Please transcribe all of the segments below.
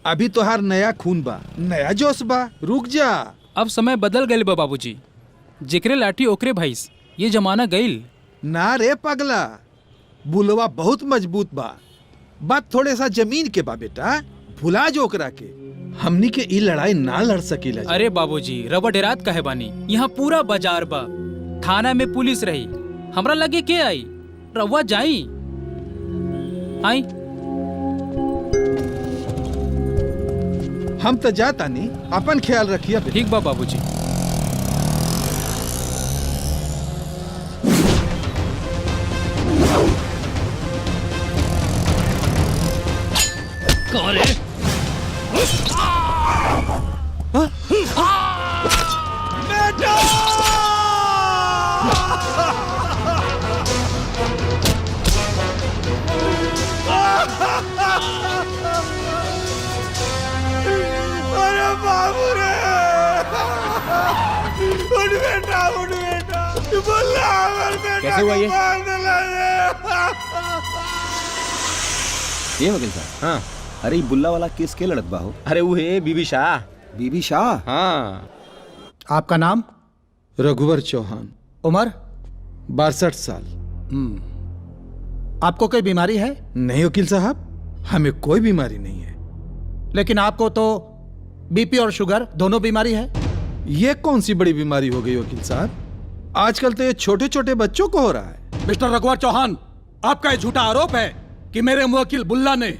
अभी तोहार नया खून बा, नया जोश बा, रुक जा। अब समय बदल गईल बा बाबूजी, जेकरे लाठी ओकरे भैंस, ये जमाना गईल। ना रे पगला, बुलवा बहुत मजबूत बा, बात थोड़े सा जमीन के बा बेटा, भुला जो ओकरा के। हमनी के ई लड़ाई ना लड़ सकीला। अरे बाबूजी रवा डेरात काहे बानी, यहाँ पूरा बाजार बा, थाना में पुलिस रही, हमरा लगे के आई, रवा जाई आई। हम तो जाता नहीं, अपन ख्याल रखिए। ठीक बा बाबूजी। कौन है? बेटा! अरे बाबू रे! उठ बेटा, उठ बेटा! बुल्ला हमारे बेटा कैसे हुआ ये? को मार डाला रे! ये वकील साहब। हाँ। अरे ये बुल्ला वाला केस के लड़त बा हो? अरे वो है बीबी शाह। बीबी शाह? हाँ। आपका नाम? रघुवर चौहान। उम्र? 62 साल। आपको कोई बीमारी है? नहीं वकील साहब, हमें कोई बीमारी नहीं है। लेकिन आपको तो बीपी और शुगर दोनों बीमारी है। ये कौन सी बड़ी बीमारी हो गई वकील साहब? आजकल तो ये छोटे छोटे बच्चों को हो रहा है। मिस्टर रघुवर चौहान, आपका ये झूठा आरोप है कि मेरे मुवक्किल बुल्ला ने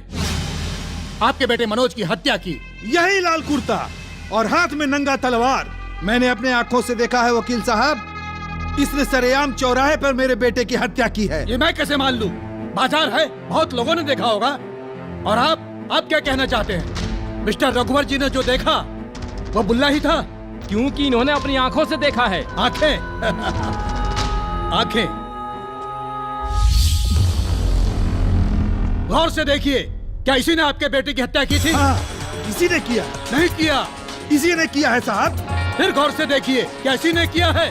आपके बेटे मनोज की हत्या की। यही लाल कुर्ता और हाथ में नंगा तलवार मैंने अपने आंखों से देखा है वकील साहब। इसने सरेआम चौराहे पर मेरे बेटे की हत्या की है। ये मैं कैसे मान लूं? बाजार है, बहुत लोगों ने देखा होगा। और आप क्या कहना चाहते हैं? मिस्टर रघुवर जी ने जो देखा वो बुल्ला ही था, क्योंकि इन्होंने अपनी आंखों से देखा है। आंखें आंखें गौर से देखिए, क्या इसी ने आपके बेटे की हत्या की थी? हाँ, इसी ने किया। नहीं किया। इसी ने किया है साहब। फिर गौर से देखिए, क्या इसी ने किया है?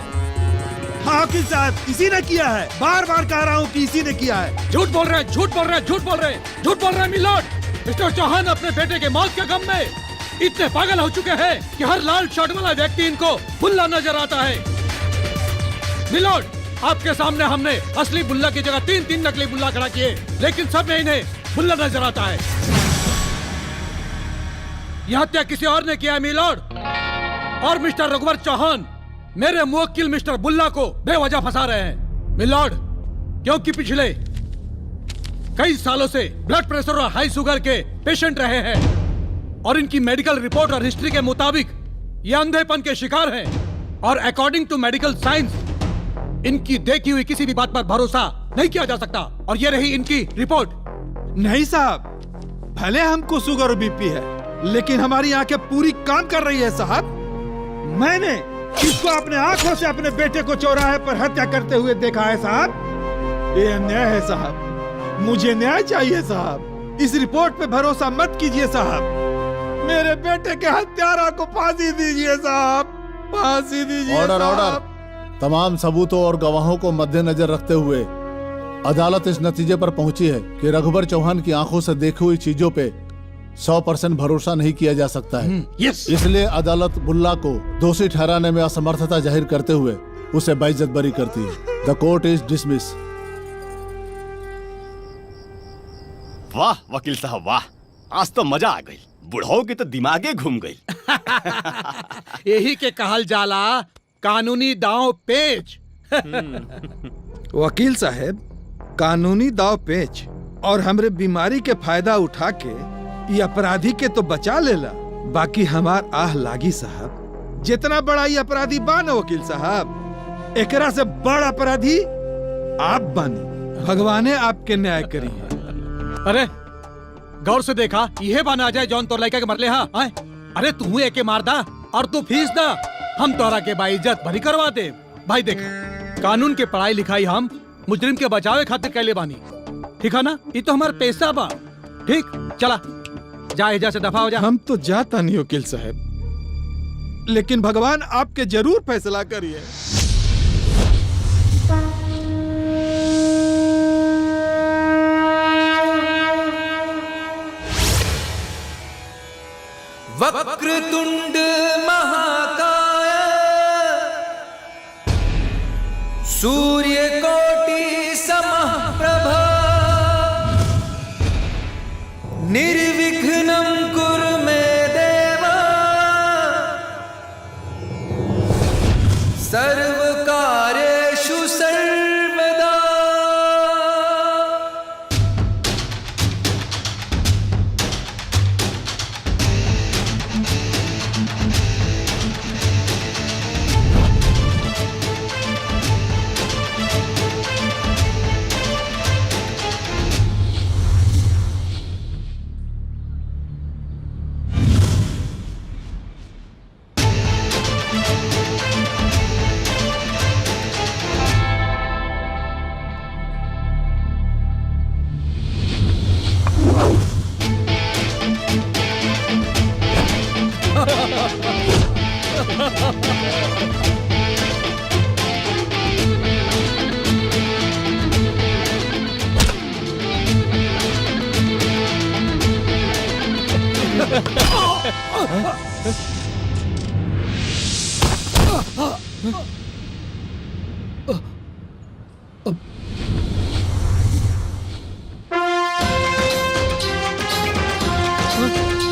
हाँ वकील साहब, इसी ने किया है। बार बार कह रहा हूँ कि इसी ने किया है। झूठ बोल रहे हैं, झूठ बोल रहे हैं, झूठ बोल रहे हैं, झूठ बोल रहे हैं मिलोड। मिस्टर चौहान अपने बेटे के मौत के गम में इतने पागल हो चुके हैं कि हर लाल शर्ट वाला व्यक्ति इनको बुल्ला नजर आता है। मिलोड, आपके सामने हमने असली बुल्ला की जगह 3 नकली बुल्ला खड़ा किए, लेकिन सब में इन्हें बुल्ला नजर आता है। यह हत्या किसी और ने किया है मिलोड। और मिस्टर रघुवर चौहान मेरे मुवक्किल मिस्टर बुल्ला को बेवजह फंसा रहे हैं मिलोड, क्योंकि पिछले कई सालों से ब्लड प्रेशर और हाई शुगर के पेशेंट रहे हैं और इनकी मेडिकल रिपोर्ट और हिस्ट्री के मुताबिक ये अंधेपन के शिकार हैं और अकॉर्डिंग टू मेडिकल साइंस इनकी देखी हुई किसी भी बात पर भरोसा नहीं किया जा सकता। और ये रही इनकी रिपोर्ट। नहीं साहब, भले हमको शुगर और बीपी है, लेकिन हमारी आंखें पूरी काम कर रही है साहब। मैंने इसको अपने आंखों से अपने बेटे को चौराहे पर हत्या करते हुए देखा है साहब। ये अन्याय है साहब, मुझे न्याय चाहिए साहब। इस रिपोर्ट पे भरोसा मत कीजिए साहब। मेरे बेटे के हत्यारा को फांसी दीजिए साहब, फांसी दीजिए। Order order. तमाम सबूतों और गवाहों को मद्देनजर रखते हुए अदालत इस नतीजे पर पहुंची है कि रघुवर चौहान की आंखों से देखी हुई चीजों पे 100% भरोसा नहीं किया जा सकता है। इसलिए अदालत बुल्ला को दोषी ठहराने में असमर्थता जाहिर करते हुए उसे बाइज्जत बरी करती है। The court is dismiss. वाह वकील साहब वाह, आज तो मजा आ गई। बुढ़ाओ के तो दिमागे घूम गई। यही के कहल जाला कानूनी दांव पेच। वकील साहब, कानूनी दाव पेच और हमरे बीमारी के फायदा उठा के ये अपराधी के तो बचा लेला, बाकी हमार आह लागी साहब। जितना बड़ा ये अपराधी बा ना वकील साहब, एकरा से बड़ा अपराधी आप बानी। भगवाने आपके न्याय करी है। अरे गौर से देखा, यह बना जाए जौन तोर लड़का के मरले हा। अरे तू एके मार दा और तू फीस दा, हम तोरा के बाइज्जत भरी करवा दे। भाई देखा, कानून के पढ़ाई लिखाई हम मुजरिम के बचावे खातिर कैले बानी, ठीक है ना? ये तो हमार पैसा बा। ठीक, चला जा एजा से दफा हो जा। हम तो जाता नहीं वकील साहब, लेकिन भगवान आपके जरूर फैसला करिए। वक्रतुंड महाकाय सूर्यकोटि समप्रभा निर्विघ्नं कुरु मे देव सर्वकार्येषु सर्वदा।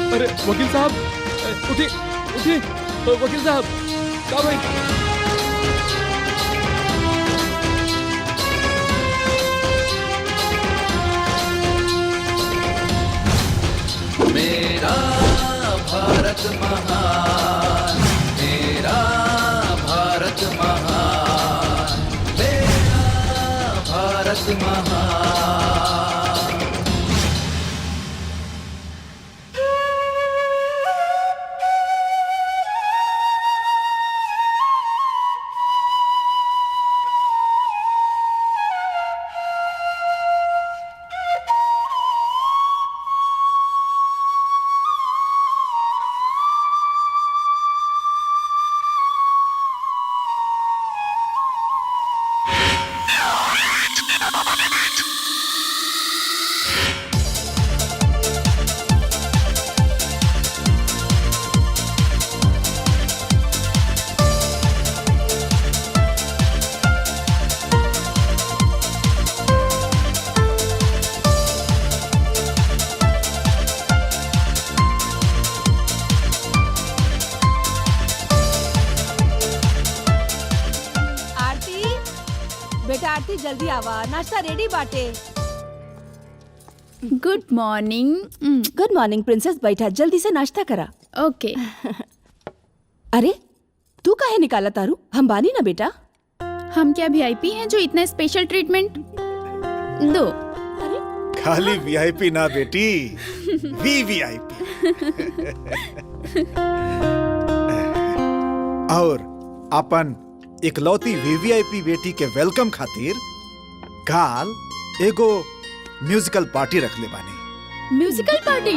अरे वकील साहब, उठिए उठिए, वकील साहब क्या भाई? मेरा भारत महान, मेरा भारत महान, मेरा भारत महान। बेटा आरती जल्दी आवा, नाश्ता रेडी बाटे। Good morning. Good morning princess, बैठा जल्दी से नाश्ता करा। ओके। अरे तू काहे निकाला तारू, हम बानी ना बेटा। हम क्या वीआईपी हैं जो इतना स्पेशल ट्रीटमेंट दो? खाली वीआईपी ना बेटी, वीवीआईपी। और अपन इकलौती वीवीआईपी बेटी के वेलकम खातिर काल एगो म्यूजिकल पार्टी रख ले बानी। Musical party?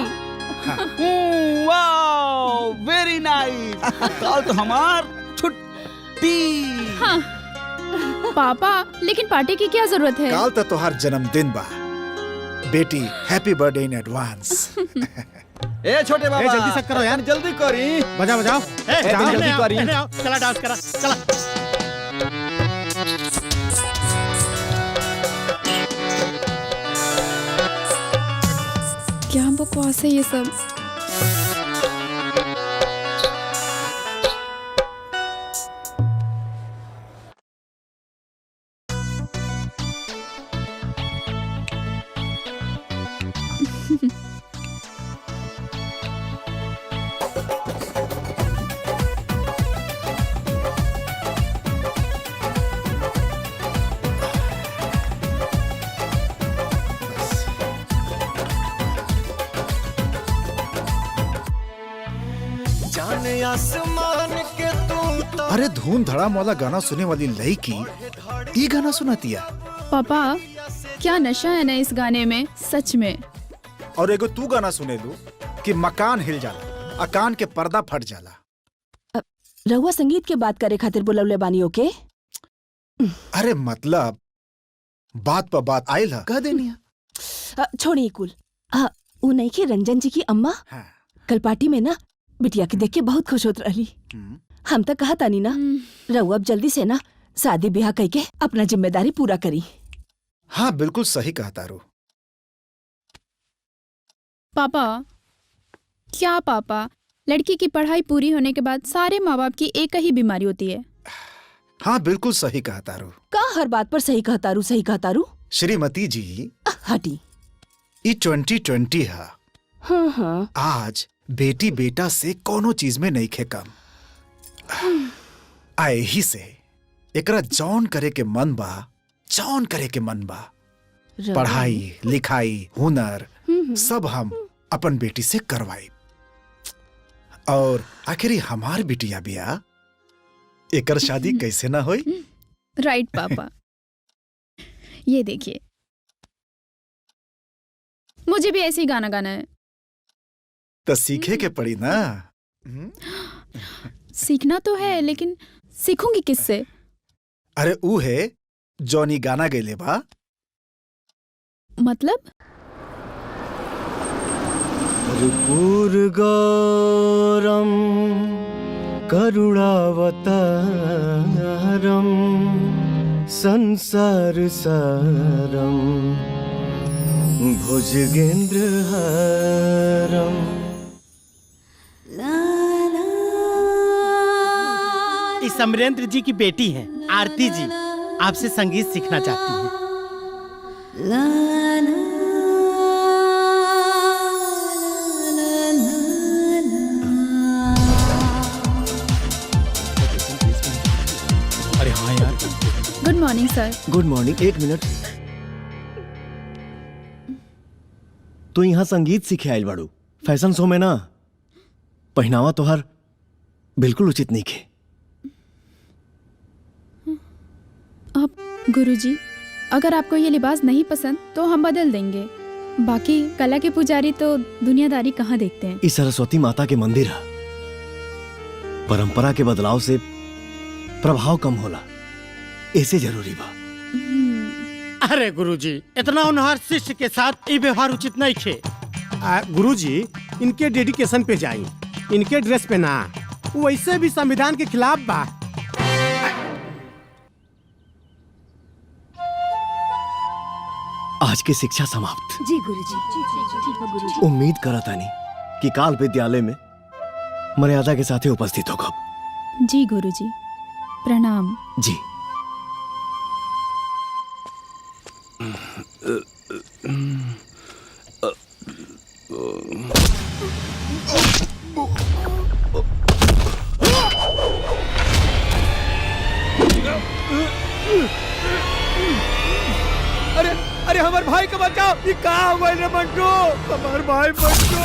Wow, very nice. कल तो हमार छुट्टी। हाँ। पापा, लेकिन पार्टी की क्या जरूरत है? काल तो तोहार जन्मदिन बा बेटी, हैप्पी बर्थडे इन एडवांस। ए छोटे बाबा, जल्दी से करो यार, जल्दी करी। बजाओ बजाओ। जल्दी करी। चला डांस करा, चला। क्या बकवास है ये सब। अरे धूम धड़ाम वाला गाना सुने वाली लड़की ये गाना सुनाती है। पापा, क्या नशा है ना इस गाने में, सच में। और एगो तू गाना सुने दो कि मकान हिल जाला, अकान के पर्दा फट जाला। रहुआ संगीत के बात करे खातिर बुलवले बानी ओके? अरे मतलब बात पर बात आयल कह देनी है। छोड़ी कुल। उ नहीं की रंजन जी की अम्मा? हाँ। कल पार्टी में ना बिटिया के देख के बहुत खुश होत रही। हम तो कहा तानी ना, रहुआ अब जल्दी से ना शादी ब्याह कह के अपना जिम्मेदारी पूरा करी। हाँ बिल्कुल सही कहा तारू। पापा, क्या पापा, लड़की की पढ़ाई पूरी होने के बाद सारे माँ बाप की एक ही बीमारी होती है। हाँ बिल्कुल सही कहा तारू। का हर बात पर सही कहा तारू, सही कहा तारू। श्रीमती जी, हटी। ये 2020 है। हाँ हाँ। आज बेटी बेटा से कोनो चीज में नहीं खे कम। आए ही से एकरा जौन करे के मन बा, जौन करे के मन बा, पढ़ाई लिखाई हुनर सब हम अपन बेटी से करवाई। और आखिर हमार बिटिया बिया, एकर शादी कैसे ना होई? राइट पापा। ये देखिए, मुझे भी ऐसे ही गाना गाना है। तो सीखे के पड़ी ना। सीखना तो है, लेकिन सीखूंगी किससे? अरे ऊ है जॉनी गाना गैले बा। मतलब? कर्पूर गौरम करुणावतारम संसार सारम भुजगेंद्रहारम। इस अमरेंद्र जी की बेटी हैं आरती जी, आपसे संगीत सीखना चाहती हैं। अरे हाँ यार। Good morning sir. Good morning. एक मिनट, तू यहाँ संगीत सीखे आयल बाड़ू, फैशन शो में ना पहनावा तोहर बिल्कुल उचित नहीं खे। अब गुरुजी, अगर आपको ये लिबास नहीं पसंद तो हम बदल देंगे। बाकी कला के पुजारी तो दुनियादारी कहाँ देखते हैं। इस सरस्वती माता के मंदिर है, परंपरा के बदलाव से प्रभाव कम होला, ऐसे जरूरी बा। अरे गुरुजी, इतना होनहार शिष्य के साथ ये व्यवहार उचित नहीं खे। गुरुजी, इनके डेडिकेशन पे जाइए, इनके ड्रेस पे ना, वैसे भी संविधान के खिलाफ बा। आज की शिक्षा समाप्त। जी गुरुजी। गुरुजी। उम्मीद करतानी कि काल विद्यालय में मर्यादा के साथ उपस्थित होगा। जी गुरुजी, प्रणाम। जी। अरे अरे हमारे भाई को बचाओ, ये कहाँ हुआ रे मंटू, हमारे भाई मंटू।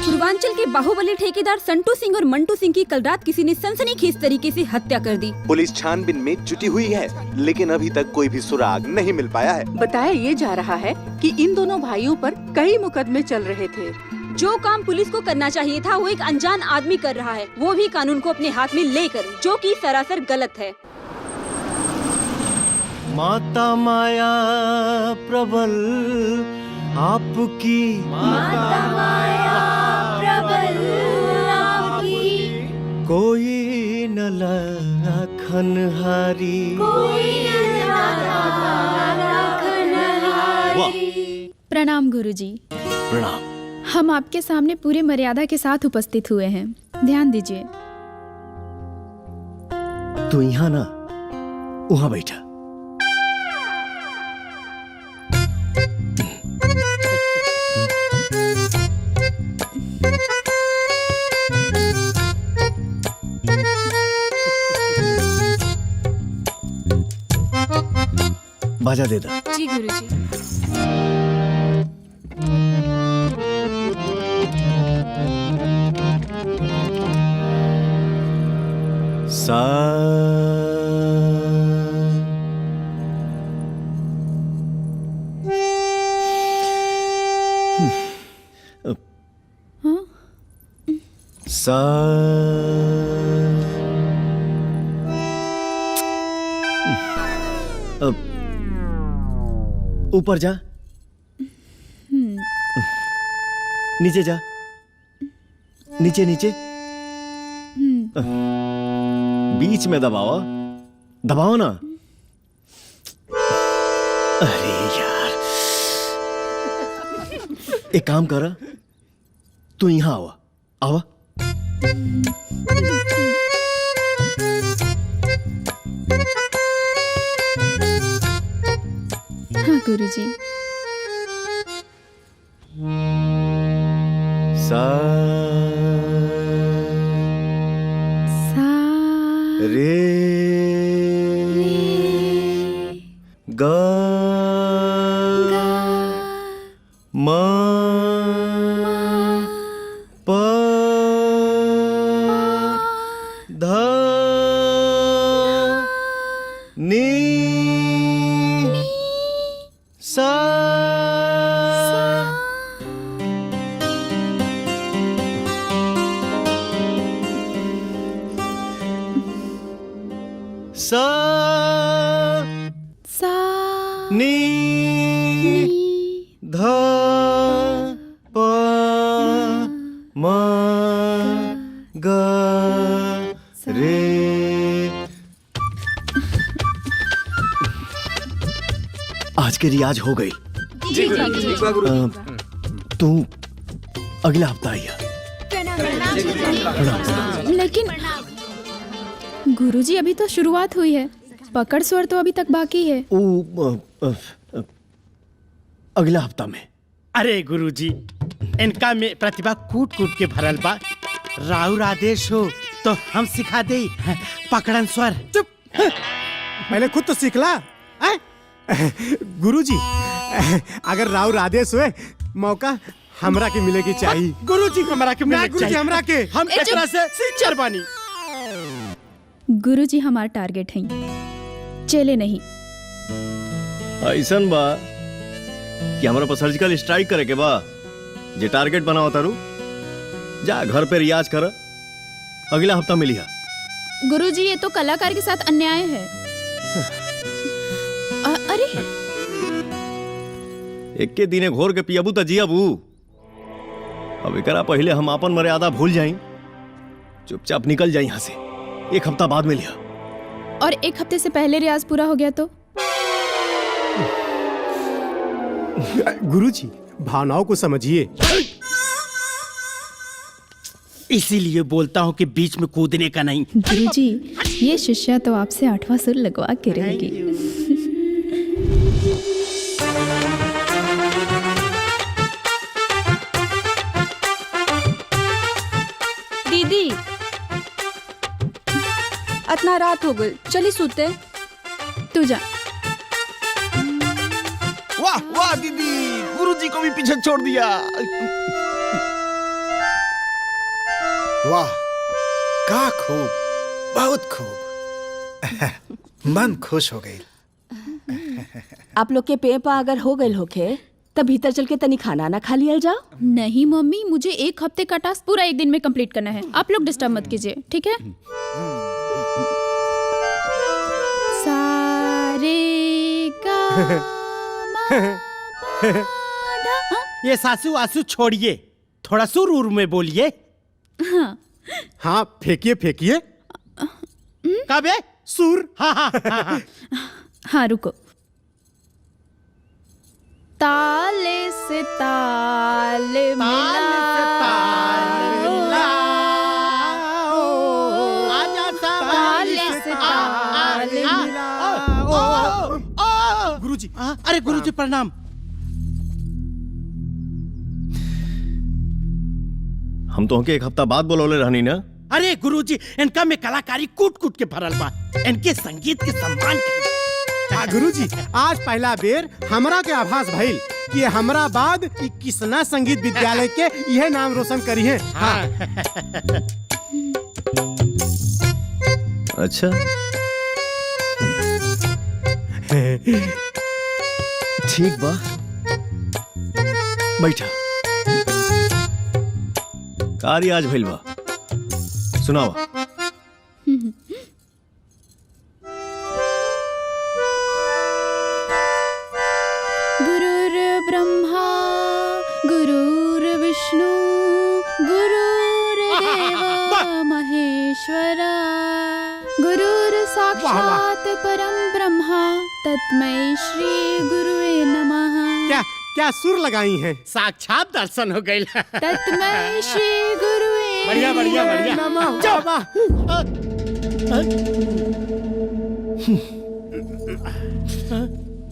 पूर्वांचल के बाहुबली ठेकेदार संटू सिंह और मंटू सिंह की कल रात किसी ने सनसनीखेज तरीके से हत्या कर दी। पुलिस छानबीन में जुटी हुई है, लेकिन अभी तक कोई भी सुराग नहीं मिल पाया है। बताया ये जा रहा है कि इन दोनों भाइयों पर कई मुकदमे चल रहे थे। जो काम पुलिस को करना चाहिए था वो एक अनजान आदमी कर रहा है, वो भी कानून को अपने हाथ में लेकर, जो कि सरासर गलत है। माता माया प्रबल आपकी, माता माया प्रबल आपकी, कोई न लाखनहारी, कोई न लाखनहारी। प्रणाम गुरुजी। प्रणाम। हम आपके सामने पूरे मर्यादा के साथ उपस्थित हुए हैं, ध्यान दीजिए। तू यहाँ ना, वहाँ बैठा। बाजा दे दो। जी गुरुजी। सा सा ऊपर जा, नीचे जा, नीचे नीचे, बीच में दबाओ, दबाओ ना। अरे यार, एक काम कर, तू यहां आवा, आवा। हाँ गुरुजी। सा रे गा मा पा धा नी सा सा सा नी धा पा मा गा रे। आज के रियाज हो गई। जी गुरुजी। तू अगला हफ्ता आइया। लेकिन गुरुजी अभी तो शुरुआत हुई है, पकड़ स्वर तो अभी तक बाकी है। अगला हफ्ता में। अरे गुरुजी, इनका में प्रतिभा कूट कूट के भरल बा। राउर आदेश हो तो हम सिखा दे पकड़न स्वर। चुप, पहले खुद तो सीखला। गुरुजी, अगर राउर आदेश हुए मौका हमरा के मिलेगी चाहिए। गुरुजी हमरा के मिले गुरुजी हमरा के, हम एकरा से सिंचर बानी। गुरुजी हमारा टारगेट है, चले नहीं। ऐसन बा कि हमरा पर सर्जिकल स्ट्राइक करे के बा। जे टारगेट बनाओ तारू, जा घर पे रियाज कर, अगला हफ्ता मिलिया। गुरुजी ये तो कलाकार के साथ अन्याय है। अरे एक के दिने घोर के पियाबू त जियाबू। अब एकरा पहले हम अपन मर्यादा भूल जाई, चुपचाप निकल जाई यहाँ से। एक हफ्ता बाद में लिया। और एक हफ्ते से पहले रियाज पूरा हो गया तो? गुरुजी भावनाओं को समझिए। इसीलिए बोलता हूँ कि बीच में कूदने का नहीं। गुरुजी ये शिष्या तो आपसे 8वां सुर लगवा के रहेगी। दीदी इतना रात हो गई, चली सूते। तू जा। वाह वाह दीदी, गुरुजी को भी पीछे छोड़ दिया। वाह, का खूब, बहुत खूब। मन खुश हो गई। आप लोग के पेय पा अगर हो गए होखे तब भीतर चल के तनी खाना ना खा लिया जाओ। नहीं मम्मी, मुझे एक हफ्ते का टास्क पूरा एक दिन में कंप्लीट करना है। आप लोग डिस्टर्ब मत कीजिए, ठीक है? सारे ये सासू आसू छोड़िए, थोड़ा सुर उर में बोलिए। हाँ हाँ, फेंकिए फेंकिए। कबे सुर। हाँ रुको। ताले से ताले गुरुजी, अरे गुरुजी प्रणाम। हम तो एक हफ्ता बाद बोलौले रहनी ना। अरे गुरुजी, इनका में कलाकारी कूट कूट के भरल बा। इनके संगीत के सम्मान करें। गुरुजी, आज पहला बेर हमरा के आभास भइल कि हमरा बाद 21 संगीत विद्यालय के यह नाम रोशन करी है। हाँ। अच्छा ठीक बा, बैठा। कारी आज भइल बा। सुनाओ। गुरुर् ब्रह्मा गुरुर्विष्णु गुरुर्देव महेश्वरा गुरुर् साक्षात् परम ब्रह्मा तस्मै श्री गुरुवे नमः। क्या सुर लगाई हैं? साक्षात दर्शन हो गई। तस्मै श्री गुरुवे बढ़िया बढ़िया बढ़िया नमः।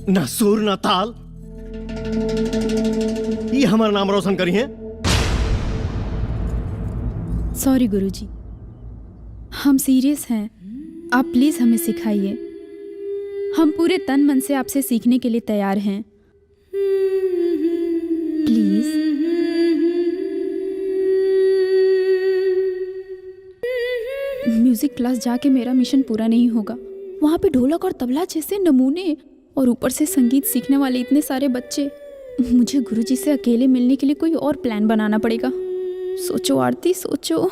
ना सुर ना ताल, ये हमारा नाम रोशन करी है। सॉरी गुरुजी, हम सीरियस हैं। आप प्लीज हमें सिखाइए। हम पूरे तन मन से आपसे सीखने के लिए तैयार हैं। प्लीज। म्यूजिक क्लास जाके मेरा मिशन पूरा नहीं होगा। वहाँ पे ढोलक और तबला जैसे नमूने और ऊपर से संगीत सीखने वाले इतने सारे बच्चे। मुझे गुरुजी से अकेले मिलने के लिए कोई और प्लान बनाना पड़ेगा। सोचो आरती, सोचो।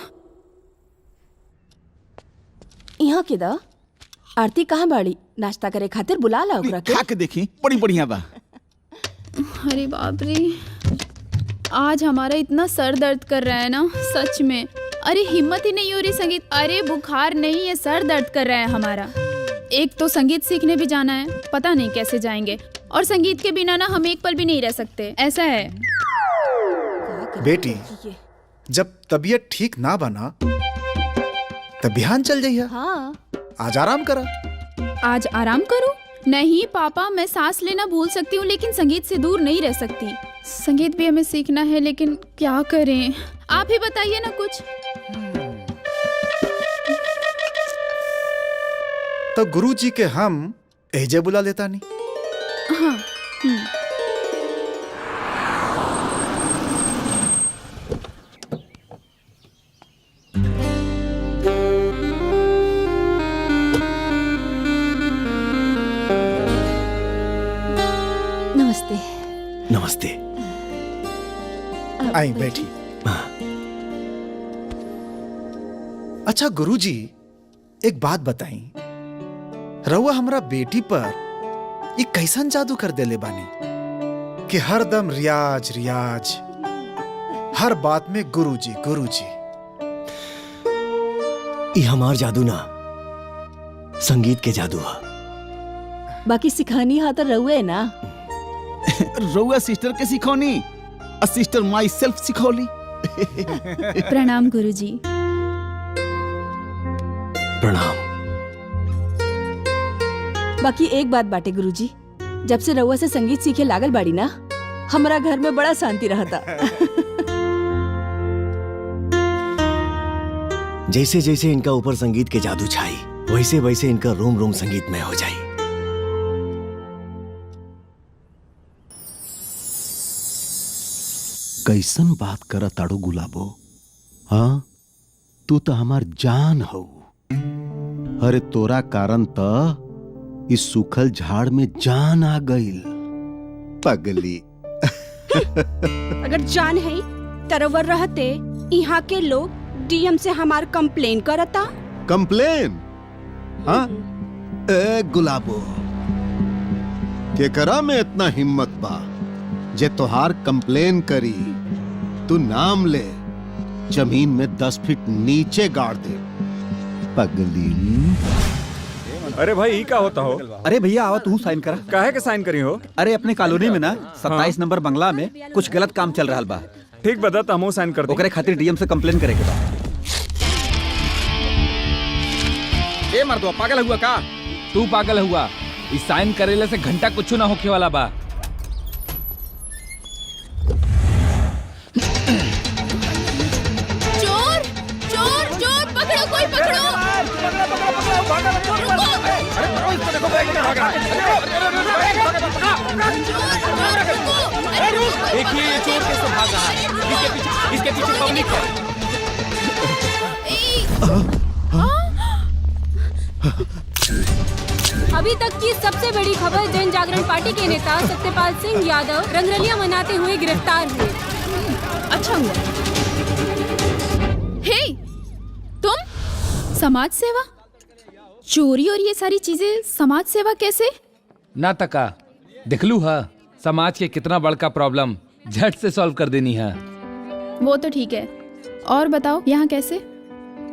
यहाँ के दा आरती कहाँ बाड़ी? नाश्ता करे खातिर बुला ला ओकरा के। खा के देखी, बड़ी बढ़िया बा। अरे बाप रे, आज हमारा इतना सर दर्द कर रहा है ना, सच में। अरे हिम्मत ही नहीं हो रही संगीत। अरे बुखार नहीं है, सर दर्द कर रहा है हमारा। एक तो संगीत सीखने भी जाना है, पता नहीं कैसे जाएंगे। और संगीत के बिना ना हम एक पल भी नहीं रह सकते, ऐसा है। बेटी, जब तबीयत ठीक ना बना तब बिहान चल जाइए। हाँ। आज आराम करा। आज आराम करूं? नहीं पापा, मैं सांस लेना भूल सकती हूँ लेकिन संगीत से दूर नहीं रह सकती। संगीत भी हमें सीखना है, लेकिन क्या करें? आप ही बताइए ना कुछ। तो गुरुजी के हम एजे बुला लेता नहीं। हाँ। नमस्ते। नमस्ते। आई बैठी। अच्छा गुरुजी, एक बात बताई, रउआ हमरा बेटी पर ये कैसन जादू कर देले बानी कि हर दम रियाज रियाज, हर बात में गुरुजी गुरुजी। ये हमार जादू ना, संगीत के जादू है। बाकी सिखानी हा तो रहुए ना। रउआ सिस्टर के सिखौनी, सिस्टर माई सेल्फ सिखौली। प्रणाम गुरुजी। प्रणाम। बाकी एक बात बाटे गुरुजी, जब से रउआ से संगीत सीखे लागल बाड़ी ना, हमारा घर में बड़ा शांति रहता। जैसे जैसे इनका ऊपर संगीत के जादू छाई, वैसे वैसे इनका रोम रोम संगीत में हो जाए। कैसन बात कर ताड़ो गुलाबो? हाँ, तू तो हमार जान हो। अरे तोरा कारण त इस सूखल झाड़ में जान आ गईल पगली। अगर जान है तरवर रहते, यहाँ के लोग डीएम से हमार कंप्लेन करता। कंप्लेन? हाँ? ए गुलाबो, केकरा में इतना हिम्मत बा जे तोहार कंप्लेन करी? तू नाम ले, जमीन में 10 फीट नीचे गाड़ दे पगली। अरे भाई क्या होता हो? अरे भैया आओ, तू साइन करा। काहे के साइन करी हो? अरे अपने कॉलोनी में ना 27 नंबर बंगला में कुछ गलत काम चल रहा बा। ठीक बता, तो हमहू साइन कर दे। ओकरे खातिर डीएम से कंप्लेन करे के बा। ए मर्दवा, पागल हुआ का? तू पागल हुआ? इस साइन करेले से घंटा कुछ ना होके वाला बा। चोर चोर चोर, पकड़ो, कोई पकड़ो। देखिए ये चोर कैसे भाग रहा है। इसके पीछे पब्लिक है। अभी तक की सबसे बड़ी खबर, जन जागरण पार्टी के नेता सत्यपाल सिंह यादव रंगरलियां मनाते हुए गिरफ्तार हुए। अच्छा हुआ। हे, तुम समाज सेवा? चोरी और ये सारी चीजें समाज सेवा कैसे? ना तका दिखलू हा समाज के कितना बड़का प्रॉब्लम झट से सॉल्व कर देनी है। वो तो ठीक है, और बताओ यहाँ कैसे?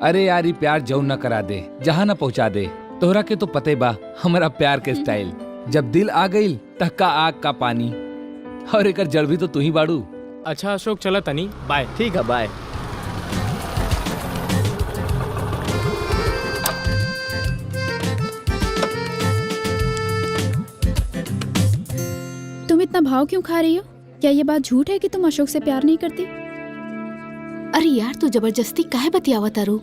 अरे यार ये प्यार जौन न करा दे जहाँ न पहुँचा दे। तोहरा के तो पते बा हमारा प्यार के स्टाइल, जब दिल आ गई तक्का आग का पानी, और एक जड़ भी तो तू ही बाड़ू। अच्छा अशोक चला तनी, बाय। ठीक है बाय। तुम इतना भाव क्यों खा रही हो? क्या ये बात झूठ है कि तुम अशोक से प्यार नहीं करती? अरे यार तू जबरदस्ती काहे बतियावा तारू?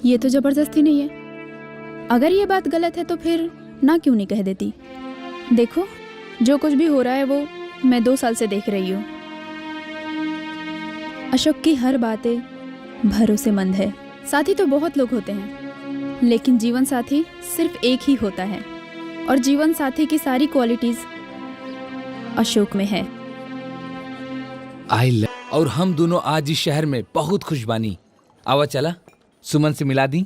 ये तो जबरदस्ती नहीं है। अगर ये बात गलत है तो फिर ना क्यों नहीं कह देती? देखो जो कुछ भी हो रहा है वो मैं 2 साल से देख रही हूँ। अशोक की हर बातें भरोसेमंद है। साथी तो बहुत लोग होते हैं, लेकिन जीवन साथी सिर्फ एक ही होता है, और जीवन साथी की सारी क्वालिटीज अशोक में है। और हम दोनों आज इस शहर में बहुत खुश बानी। आवा चला सुमन से मिला दी।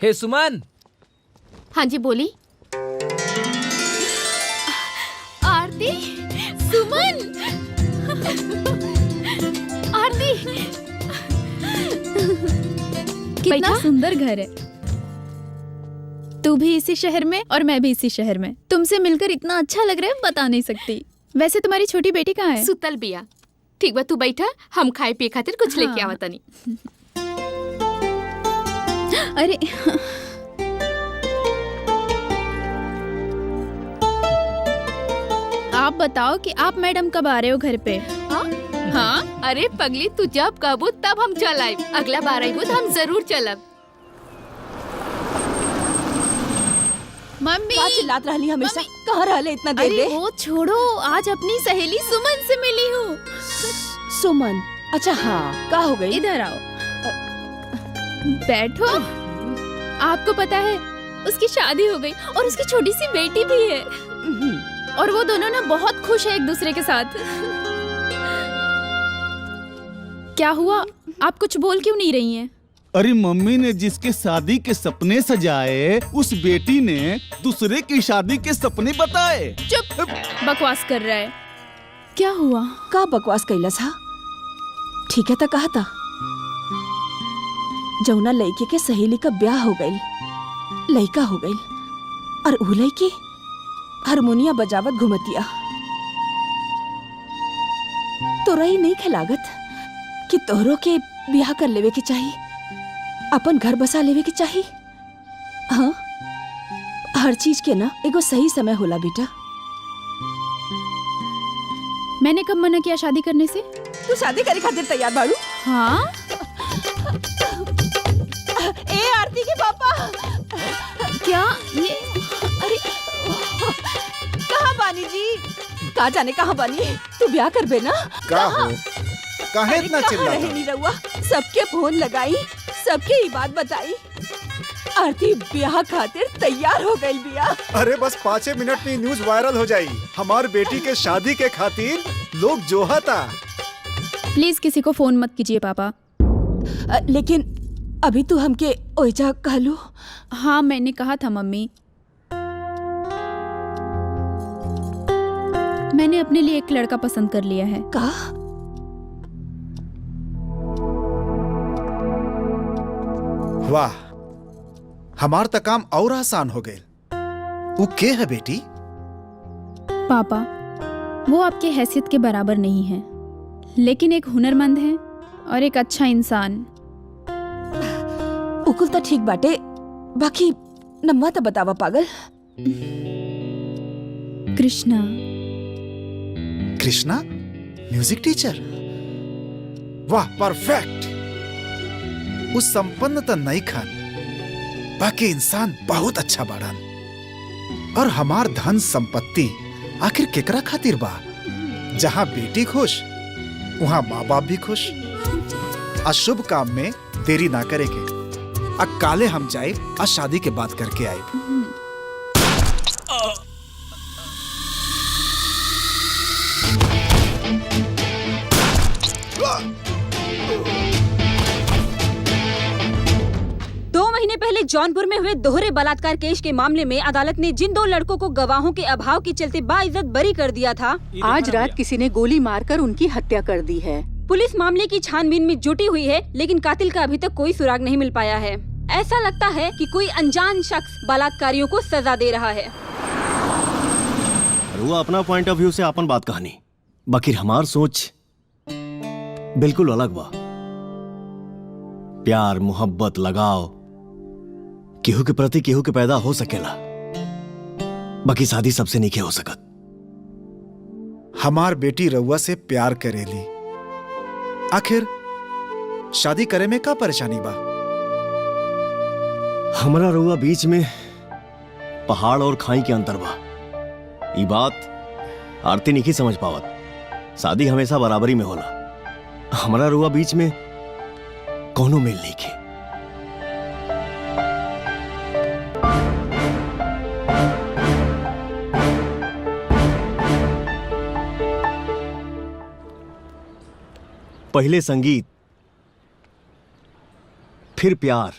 हे सुमन। हाँ जी बोली। आरती, सुमन, आरती। कितना सुंदर घर है। तू भी इसी शहर में और मैं भी इसी शहर में। तुमसे मिलकर इतना अच्छा लग रहा है बता नहीं सकती। वैसे तुम्हारी छोटी बेटी कहाँ है? सुतल बिया। ठीक बा तू बैठा, हम खाए पिए खातिर कुछ लेके आवा तनी। अरे आप बताओ कि आप मैडम कब आ रहे हो घर पे? हाँ अरे पगली तू जब कहबू तब हम चल आए। अगला बार आईबू तो हम जरूर चलब। मम्मी चिल्लात रहली हमेशा, कहाँ रहले इतना देर? अरे वो छोड़ो, आज अपनी सहेली सुमन से मिली हूँ। सुमन? अच्छा हाँ, क्या हो गई? इधर आओ, बैठो। आपको पता है उसकी शादी हो गई और उसकी छोटी सी बेटी भी है, और वो दोनों ना बहुत खुश है एक दूसरे के साथ। क्या हुआ, आप कुछ बोल क्यों नहीं रही हैं? अरे मम्मी ने जिसके शादी के सपने सजाए उस बेटी ने दूसरे की शादी के सपने बताए। चुप, बकवास कर रहा है। क्या हुआ? का बकवास कैलस हा? ठीक है तो कहा था जौना लड़के के सहेली का ब्याह हो गई, लड़का हो गई, और वो लड़की हारमोनिया बजावत घुमतिया। तोरा ही नहीं खिलागत कि तोहरों के ब्याह कर लेवे के चाहिए, अपन घर बसा लेवे के चाहिए। हाँ, हर चीज के ना एगो सही समय होला बेटा। मैंने कब मना किया शादी करने से? तू शादी करे खातिर तैयार बाड़ू? हाँ। ए आरती के पापा। क्या ये? अरे कहाँ बानी जी? कहाँ जाने कहाँ बानी? तू ब्याह कर बे ना? का हो? काहे इतना चिल्लाता? रहे नहीं रहुआ, सबके फोन लगाई, सबके ही बात बताई। आरती ब्याह खातिर तैयार हो गई बिया। अरे बस 5 मिनट में न्यूज वायरल हो जाई। हमार बेटी के शादी के खातिर लोग जोहता। प्लीज किसी को फोन मत कीजिए पापा। लेकिन अभी तू हमके ओइजा कहलू। हाँ मैंने कहा था मम्मी, मैंने अपने लिए एक लड़का पसंद कर लिया है। का? वाह, हमार तक काम और आसान हो गए। वो के है बेटी? पापा वो आपके हैसियत के बराबर नहीं है, लेकिन एक हुनरमंद है और एक अच्छा इंसान। उकुल तो ठीक बाटे, बाकी नम्मा तो बतावा पागल। कृष्णा। Krishna music teacher? वाह परफेक्ट। उस संपन्न तो नहीं खान, बाकी इंसान बहुत अच्छा बाड़न। और हमार धन संपत्ति आखिर केकरा खातिर बा? जहाँ बेटी खुश वहाँ माँ बाप भी खुश। अशुभ काम में देरी ना करे के। अब काले हम जाए और शादी के बात करके आए। जौनपुर में हुए दोहरे बलात्कार केस के मामले में अदालत ने जिन 2 लड़कों को गवाहों के अभाव के चलते बाइज्जत बरी कर दिया था, आज रात किसी ने गोली मारकर उनकी हत्या कर दी है। पुलिस मामले की छानबीन में जुटी हुई है, लेकिन कातिल का अभी तक कोई सुराग नहीं मिल पाया है। ऐसा लगता है कि कोई अनजान शख्स बलात्कारियों को सजा दे रहा है। वो अपना पॉइंट ऑफ व्यू से अपन बात कहानी, बाकी हमार सोच बिल्कुल अलग बा। प्यार, मोहब्बत, लगाव केहू के प्रति केहू के पैदा हो सकेला, बाकी शादी सबसे नीचे हो सकत। हमार बेटी रउआ से प्यार करेली, आखिर शादी करे में का परेशानी बा? हमरा रउआ बीच में पहाड़ और खाई के अंतर बा। ई बात आरती नहीं समझ पावत। शादी हमेशा बराबरी में होला, हमरा रउआ बीच में कौनो मेल नहीं के। पहले संगीत, फिर प्यार,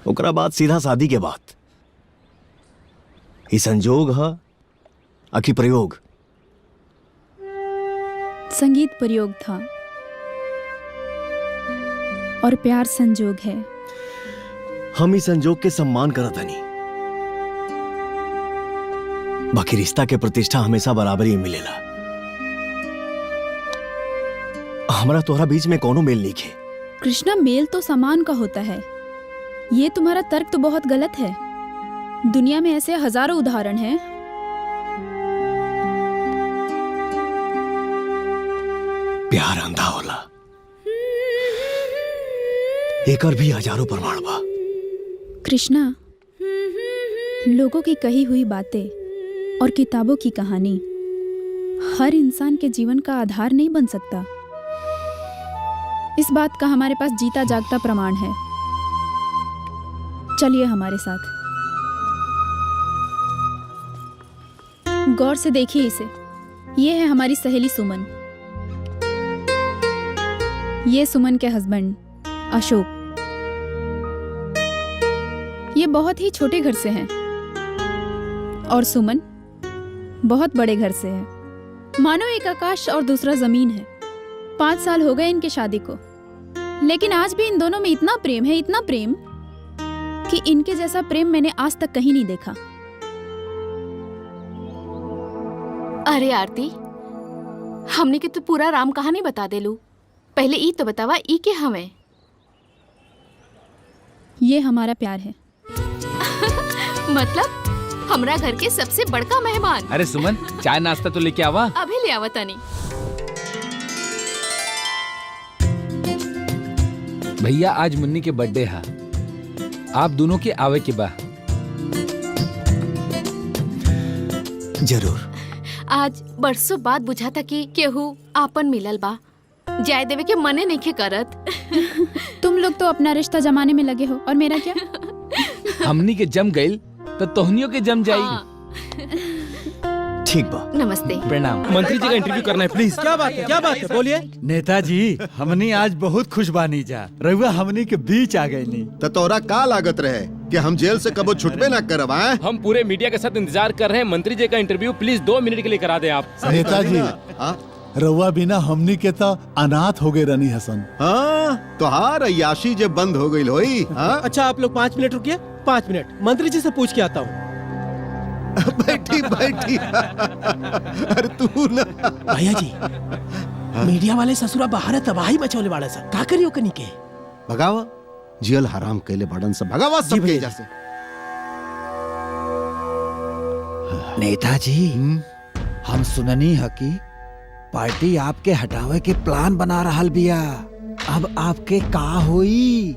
ओकरा बाद सीधा शादी के बात। ई संजोग है आखि प्रयोग? संगीत प्रयोग था और प्यार संजोग है। हम इस संजोग के सम्मान करत हनी, बाकी रिश्ता के प्रतिष्ठा हमेशा बराबरी में मिलेला। हमारा तोहरा बीच में कोनो मेल नहीं है। कृष्णा, मेल तो समान का होता है। ये तुम्हारा तर्क तो बहुत गलत है। दुनिया में ऐसे हजारों उदाहरण हैं। प्यार अंधा होला, एकर भी हजारों प्रमाण बा। कृष्णा, लोगों की कही हुई बातें और किताबों की कहानी हर इंसान के जीवन का आधार नहीं बन सकता। इस बात का हमारे पास जीता जागता प्रमाण है। चलिए हमारे साथ। गौर से देखिए इसे। ये है हमारी सहेली सुमन। ये सुमन के हस्बैंड अशोक। ये बहुत ही छोटे घर से हैं और सुमन बहुत बड़े घर से है। मानो एक आकाश और दूसरा जमीन है। 5 साल हो गए इनके शादी को, लेकिन आज भी इन दोनों में इतना प्रेम है, इतना प्रेम कि इनके जैसा प्रेम मैंने आज तक कहीं नहीं देखा। अरे आरती, हमने के तो पूरा राम कहानी बता देलू। पहले ई तो बतावा, ई के हमें। ये हमारा प्यार है। मतलब हमरा घर के सबसे बड़का मेहमान। अरे सुमन, चाय नाश्ता तो लेके आवा। अभी ले आवा तनी। भैया, आज मुन्नी के बर्थडे है, आप दोनों के आवे के बा। जरूर। आज बरसों बाद बुझाता कि केहू आपन मिलल बा। जाय देवे के मने नहीं के करत। तुम लोग तो अपना रिश्ता जमाने में लगे हो, और मेरा क्या? हमनी के जम गइल तो तोहनियों के जम जाई। ठीक बा। नमस्ते। प्रणाम। मंत्री जी का इंटरव्यू करना है प्लीज। क्या बात है, क्या बात है, बोलिए। नेताजी, हमनी आज बहुत खुश बानी जा। रउआ हमनी के बीच आ गई नी। तो तोरा का लागत रहे कि हम जेल से कबो छुटबे ना करब? हम पूरे मीडिया के साथ इंतजार कर रहे हैं। मंत्री जी का इंटरव्यू प्लीज 2 मिनट के लिए करा दें आप। नेताजी, रउआ बिना हमनी के तो अनाथ हो गए रनी हसन। हाँ, तो हार अय्याशी जब बंद हो गई होई। अच्छा, आप लोग 5 मिनट रुकिए। 5 मिनट मंत्री जी से पूछ के आता हूँ। बैठी बैठी। अरे तू ना भैया जी, मीडिया वाले ससुरा बाहर तबाही मचौले वाला सा का करियो कनी के भगावा, जेल हराम कैले बड़न से भगावा सब के जैसे। नेताजी, हम सुननी है कि पार्टी आपके हटावे के प्लान बना रहल बिया। अब आपके का होई?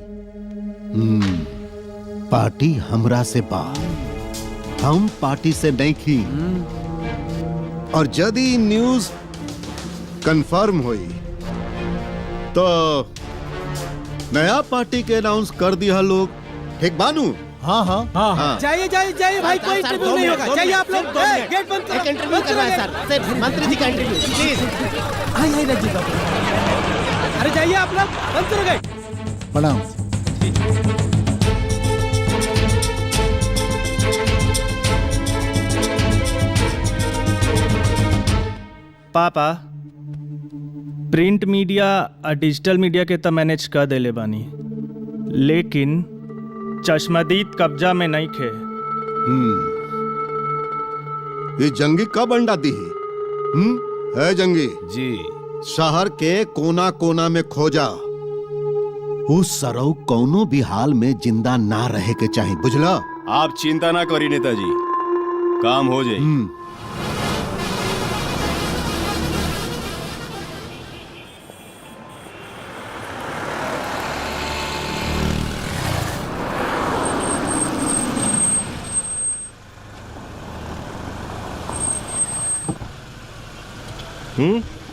पार्टी हमरा से बा, हम पार्टी से नहीं की। और यदि न्यूज कंफर्म हुई तो नया पार्टी के अनाउंस कर दिया लोग। ठीक बानू? हाँ हाँ हाँ। जाइए जाइए जाइए भाई, कोई इंटरव्यू नहीं होगा। जाइए आप लोग। गेट बंद करो। इंटरव्यू करना है सर, मंत्री जी का इंटरव्यू प्लीज। आइए रजी बाबू। अरे जाइए आप लोग, बंद करो गेट। प्रणाम। पापा प्रिंट मीडिया और डिजिटल मीडिया के तो मैनेज कर देले बानी, लेकिन चश्मदीद कब्जा में नहीं खे। ये जंगी कब अंडा दी है जंगी जी। शहर के कोना कोना में खोजा, उस सरऊ कौनो भी हाल में जिंदा ना रहे के चाहिए, बुझला? आप चिंता ना करी नेताजी, काम हो जाए।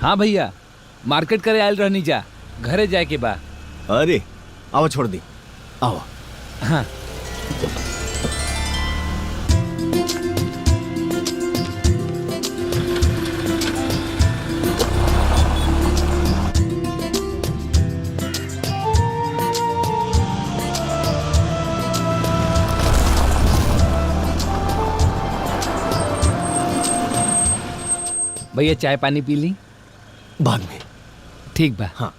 हाँ भैया, मार्केट करे आयल रहनी जा, घरे जाए के बा। अरे आओ छोड़ दी, आओ। हाँ। भैया चाय पानी पी ली? बाद में। ठीक बा। हाँ।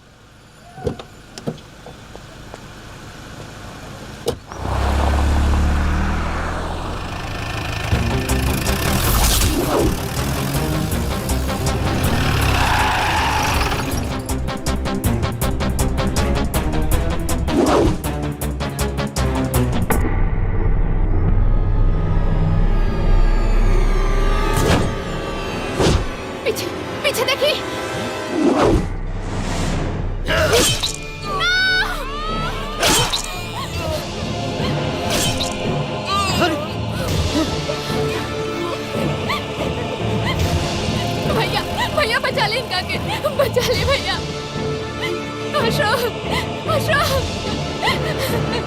पीछे देखिए। भैया भैया बचा ले इनका के, बचा ले भैया। अशोक अशोक।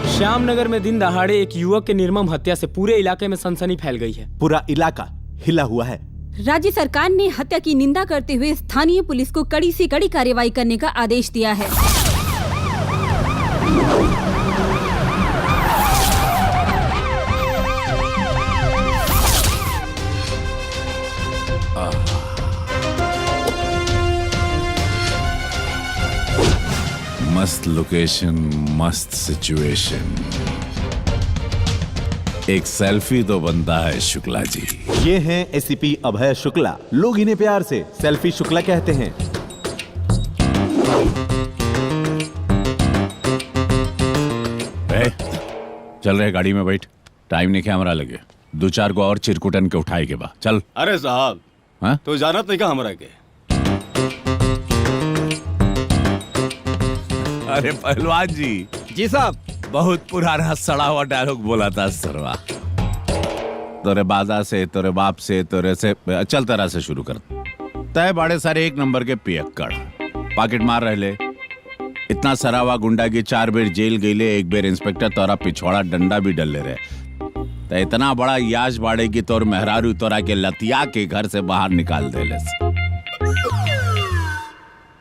श्यामनगर में दिन दहाड़े एक युवक के निर्मम हत्या से पूरे इलाके में सनसनी फैल गई है। पूरा इलाका हिला हुआ है। राज्य सरकार ने हत्या की निंदा करते हुए स्थानीय पुलिस को कड़ी से कड़ी कार्रवाई करने का आदेश दिया है। मस्त लोकेशन, मस्त सिचुएशन। एक सेल्फी तो बनता है शुक्ला जी। ये हैं एसीपी अभय शुक्ला, लोग इन्हें प्यार से सेल्फी शुक्ला कहते हैं। चल रहे गाड़ी में बैठ, टाइम नहीं कैमरा लगे, 2-4 को और चिरकुटन के उठाए के बा। चल। अरे साहब, हाँ? तो जानत नहीं का हमरा के? अरे पहलवान जी। जी साहब। बहुत पुराना सड़ा हुआ डायलॉग बोला था सरवा। तोरे बाजा से, तोरे बाप से, तोरे से, चल तरह से शुरू कर। तय बड़े सारे 1 नंबर के पियक्कड़, पॉकेट मार रहे, इतना सरावा गुंडा की 4 बेर जेल गईले, 1 बेर इंस्पेक्टर तोरा पिछवाड़ा डंडा भी डले रहे। तो इतना बड़ा याश बाड़े की तोर मेहरारू तोरा के लतिया के घर से बाहर निकाल देले।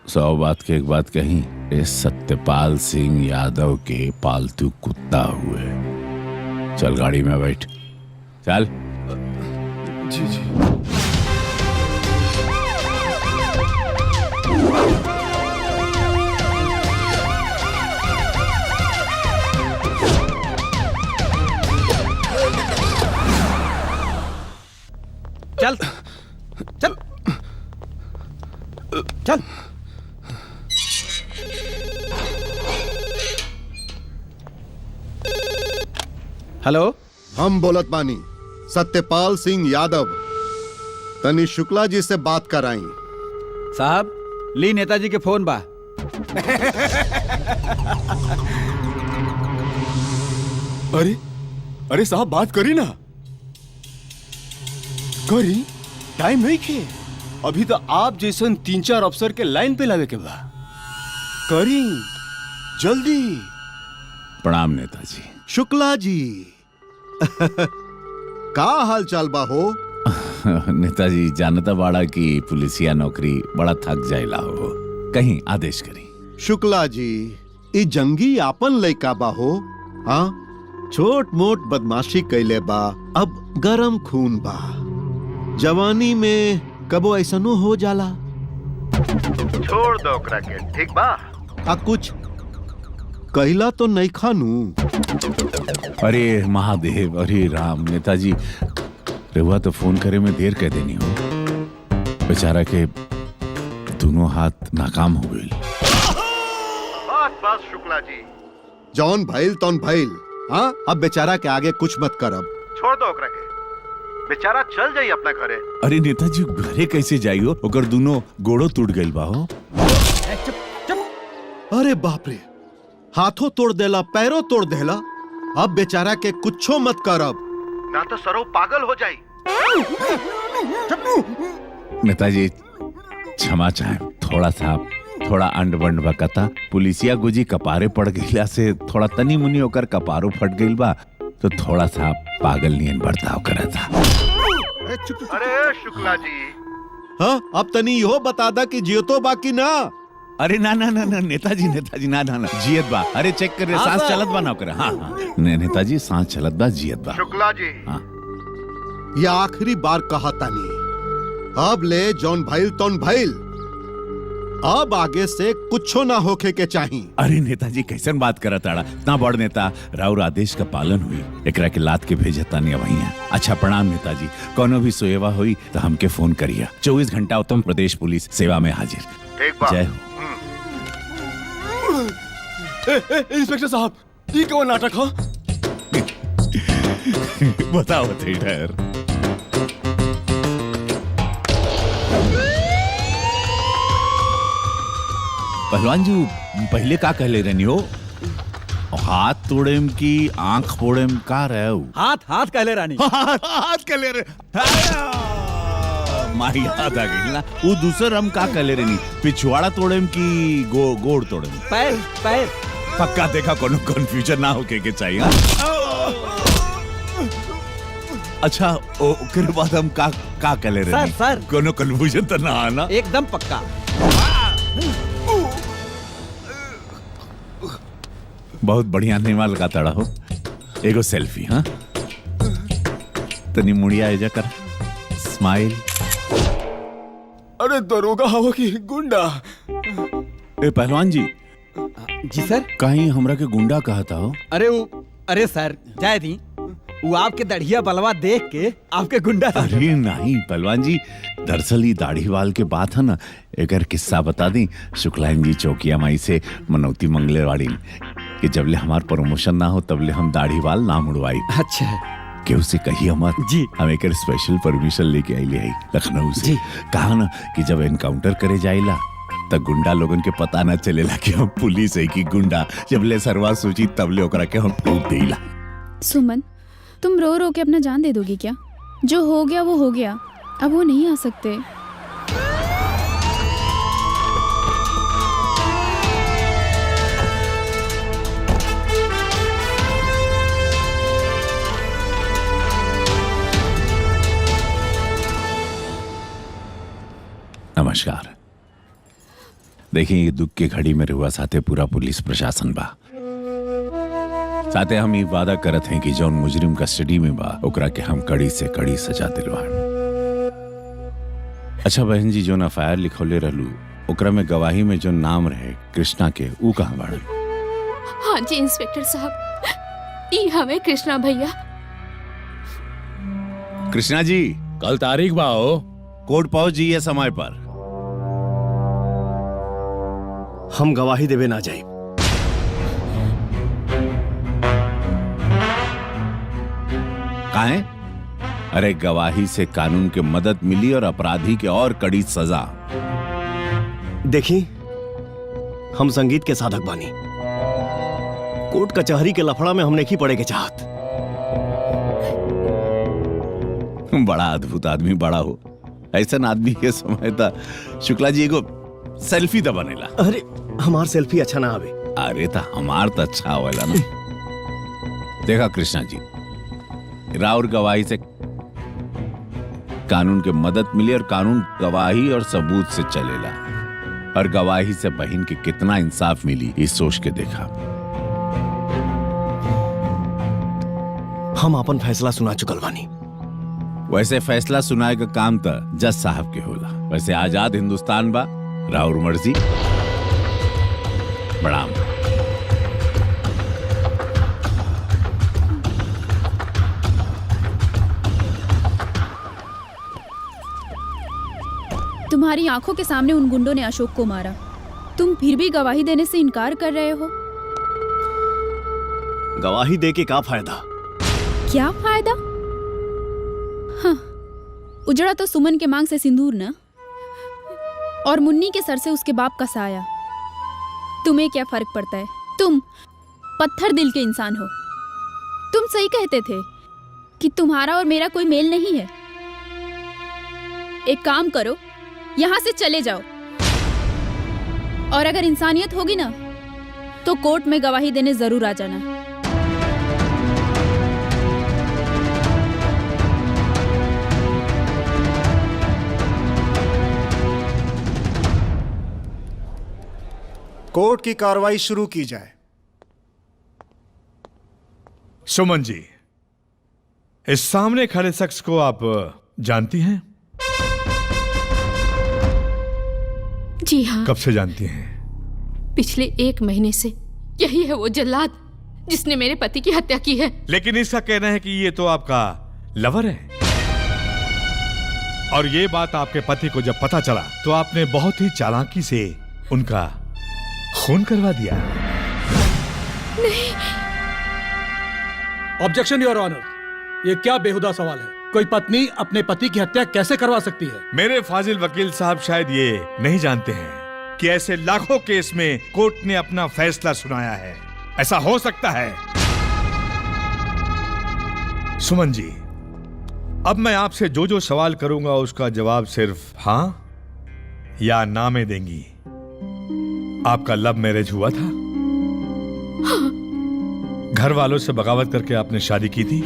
100 बात के एक बात कही, इस सत्यपाल सिंह यादव के पालतू कुत्ता हुए। चल गाड़ी में बैठ, चल। जी जी। चल चल चल। हेलो, हम बोलत बानी सत्यपाल सिंह यादव, तनी शुक्ला जी से बात कराई। साहब ली नेताजी के फोन बा। अरे अरे साहब, बात करी ना। करी, टाइम नहीं खे, अभी तो आप जैसन 3-4 अफसर के लाइन पे लावे के बा। करी जल्दी। प्रणाम नेताजी। शुक्ला जी। का हाल चाल बा हो? नेताजी जानता बाड़ा की पुलिसिया नौकरी बड़ा थक जाइला हो, कहीं आदेश करी। शुक्ला जी, ई जंगी आपन लइका बा हो। हाँ, छोट मोट बदमाशी कैले बा, अब गरम खून बा। जवानी में कबो ऐसनो हो जाला। छोड़ दो ओकरा के, ठीक बा? आ कुछ कहला तो नहीं खानू। अरे महादेव, अरे राम, नेताजी रेवा तो फोन करे में देर कह देनी हो। बेचारा के दोनों हाथ नाकाम हो गए। बस शुक्ला जी, जौन भइल तौन भइल। हाँ, अब बेचारा के आगे कुछ मत करब, छोड़ दो ओकरा के। बेचारा चल जाई अपना घरे। अरे नेताजी घरे कैसे जाइयो? ओकर दोनों गोड़ो टूट गइल बा हो। अरे बाप रे, हाथों तोड़ देला, पैरों तोड़ देला। अब बेचारा के कुछो मत करब, ना तो सरो पागल हो जाई। नेताजी क्षमा चाहे, थोड़ा अंड बंड बकता। पुलिसिया गुजी कपारे पड़ गईला से थोड़ा तनी मुनी होकर कपारो फट गईल बा, तो थोड़ा सा पागल नियन बर्ताव करा था। अरे शुक्ला जी, हाँ अब तनी यो बता दा कि जियो बाकी ना। अरे ना ना ना ना नेताजी ना ना ना जियत बा। अरे चेक कर, सांस चलत बा ना ओकरा। हाँ हाँ नेताजी सांस चलत बा, जियत बा। शुक्ला जी, हाँ, ये आखिरी बार कहा तानी, अब ले जौन भइल तौन भइल, अब आगे से कुछो ना होके के चाहिए। अरे नेताजी कैसन बात करा ताड़ा, इतना बड़ नेता, राउर आदेश का पालन हुई, एकरा के लात के भेजता नहीं वही। अच्छा प्रणाम नेताजी, कोनो भी सेवा हुई तो हमके फोन करिए। 24 घंटा उत्तम प्रदेश पुलिस सेवा में हाजिर। जय हो। इंस्पेक्टर साहब, ये कौन नाटक हो? बताओ थिएटर। पहलवान जी पहले का कहले रहनी हो? हाथ तोड़ेम की आंख फोड़ेम का रहे हो? हाथ कहले रानी। हाथ कहले रे। माही याद आ गई ना, वो दूसर हम का कहले रहनी, पिछवाड़ा तोड़ेम की गोड़ तोड़ेम? पैर। पक्का देखा, कोनो कंफ्यूजन ना होके के चाहिए। अच्छा ओकर बाद हम का कहले रहनी? सर कोनो कंफ्यूजन तो ना आना? एकदम पक्का। बहुत बढ़िया नेमा लगा तड़ा हो। एगो सेल्फी। हाँ तनी मुड़िया एजा कर, स्माइल। अरे दरोगा हवा की गुंडा। ए पहलवान जी। जी सर। कहीं हमरा के गुंडा कहता हो? अरे सर जाए दी, वो आपके दढ़िया बलवा देख के आपके गुंडा। अरे नहीं पहलवान जी, दरअसल ये दाढ़ी वाल के बात है ना, एक किस्सा बता दी। शुक्लाइन जी चौकिया माई से मनौती मंगले वाली कि जबले हमार प्रमोशन ना हो तबले हम दाढ़ी वाल ना मुड़वाई। अच्छा केहू से कही मत जी, हम एक स्पेशल परमिशन लेके आई लखनऊ से। कहा ना कि जब एनकाउंटर करे जाइला तब गुंडा लोगन के पता ना चलेला कि हम पुलिस है कि गुंडा। जबले सरवा सोची तबले ओकरा के हम टूट देला। सुमन, तुम रो रो के अपना जान दे दोगी क्या? जो हो गया वो हो गया, अब वो नहीं आ सकते। नमस्कार। देखिए ये दुख के घड़ी में रुआ साथे पूरा पुलिस प्रशासन बा। साथे हम ये वादा करत हैं कि जौन मुजरिम कस्टडी में बा ओकरा के हम कड़ी से कड़ी सजा दिलवाएं। अच्छा बहन जी, जो एफआईआर लिखौले रहलू ओकरा में गवाही में जो नाम रहे कृष्णा के, ऊ कहाँ बाड़े? हाँ जी इंस्पेक्टर साहब, ई हमें कृष्णा भैया। कृष्णा जी कल तारीख बा हो, कोर्ट पहुंच जाइए समय पर। हम गवाही देवे ना जाए। काहे? अरे गवाही से कानून के मदद मिली और अपराधी के और कड़ी सजा। देखी, हम संगीत के साधक बानी, कोर्ट कचहरी के लफड़ा में हम नहीं पड़े के चाहत। बड़ा अद्भुत आदमी बड़ा हो, ऐसा आदमी के समय था। शुक्ला जी एगो सेल्फी द बनेला। अरे हमार सेल्फी अच्छा ना आवे। अरे तो हमार तो अच्छा होगा ना। देखा कृष्णा जी, राउर गवाही से कानून के मदद मिली और कानून गवाही और सबूत से चलेला। और गवाही से बहन की कितना इंसाफ मिली ये सोच के देखा। हम अपन फैसला सुना चुकल बानी। वैसे फैसला सुनाए का काम था जज साहब के होला। वैसे आजाद हिंदुस्तान बा, राउर मर्जी। प्रणाम। तुम्हारी आंखों के सामने उन गुंडों ने अशोक को मारा, तुम फिर भी गवाही देने से इनकार कर रहे हो। गवाही दे के क्या फायदा? क्या फायदा? हाँ, उजड़ा तो सुमन के मांग से सिंदूर ना, और मुन्नी के सर से उसके बाप का साया। तुम्हें क्या फर्क पड़ता है? तुम पत्थर दिल के इंसान हो। तुम सही कहते थे कि तुम्हारा और मेरा कोई मेल नहीं है। एक काम करो, यहां से चले जाओ, और अगर इंसानियत होगी ना तो कोर्ट में गवाही देने जरूर आ जाना। कोर्ट की कार्रवाई शुरू की जाए। सुमन जी, इस सामने खड़े शख्स को आप जानती हैं? जी हाँ। कब से जानती हैं? पिछले 1 महीने से। यही है वो जल्लाद जिसने मेरे पति की हत्या की है। लेकिन इसका कहना है कि ये तो आपका लवर है, और ये बात आपके पति को जब पता चला तो आपने बहुत ही चालाकी से उनका खून करवा दिया। नहीं। ऑब्जेक्शन योर ऑनर, ये क्या बेहुदा सवाल है? कोई पत्नी अपने पति की हत्या कैसे करवा सकती है? मेरे फाजिल वकील साहब शायद ये नहीं जानते हैं कि ऐसे लाखों केस में कोर्ट ने अपना फैसला सुनाया है। ऐसा हो सकता है? सुमन जी, अब मैं आपसे जो जो सवाल करूंगा उसका जवाब सिर्फ हाँ या ना में देंगी। आपका लव मैरिज हुआ था? हाँ। घर वालों से बगावत करके आपने शादी की थी?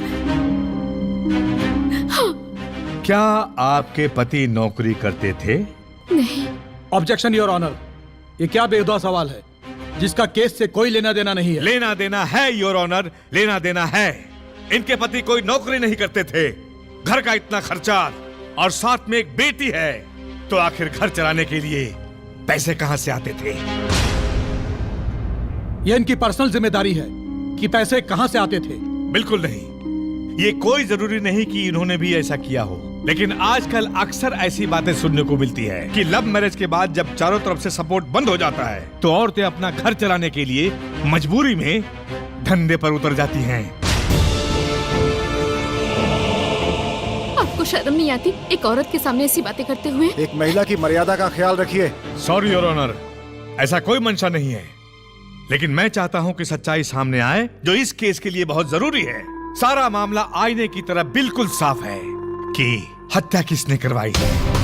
हाँ। क्या आपके पति नौकरी करते थे? नहीं। ऑब्जेक्शन योर ऑनर, ये क्या बेहुदा सवाल है जिसका केस से कोई लेना देना नहीं है? लेना देना है योर ऑनर, लेना देना है। इनके पति कोई नौकरी नहीं करते थे, घर का इतना खर्चा और साथ में एक बेटी है, तो आखिर घर चलाने के लिए पैसे कहां से आते थे? यह इनकी पर्सनल जिम्मेदारी है कि पैसे कहां से आते थे। बिल्कुल नहीं, ये कोई जरूरी नहीं कि इन्होंने भी ऐसा किया हो, लेकिन आजकल अक्सर ऐसी बातें सुनने को मिलती है कि लव मैरिज के बाद जब चारों तरफ से सपोर्ट बंद हो जाता है तो औरतें अपना घर चलाने के लिए मजबूरी में धंधे पर उतर जाती हैं। आपको शर्म नहीं आती एक औरत के सामने ऐसी बातें करते हुए? एक महिला की मर्यादा का ख्याल रखिए। सॉरी योर ऑनर, ऐसा कोई मंशा नहीं है, लेकिन मैं चाहता हूं कि सच्चाई सामने आए जो इस केस के लिए बहुत जरूरी है। सारा मामला आईने की तरह बिल्कुल साफ है कि हत्या किसने करवाई है।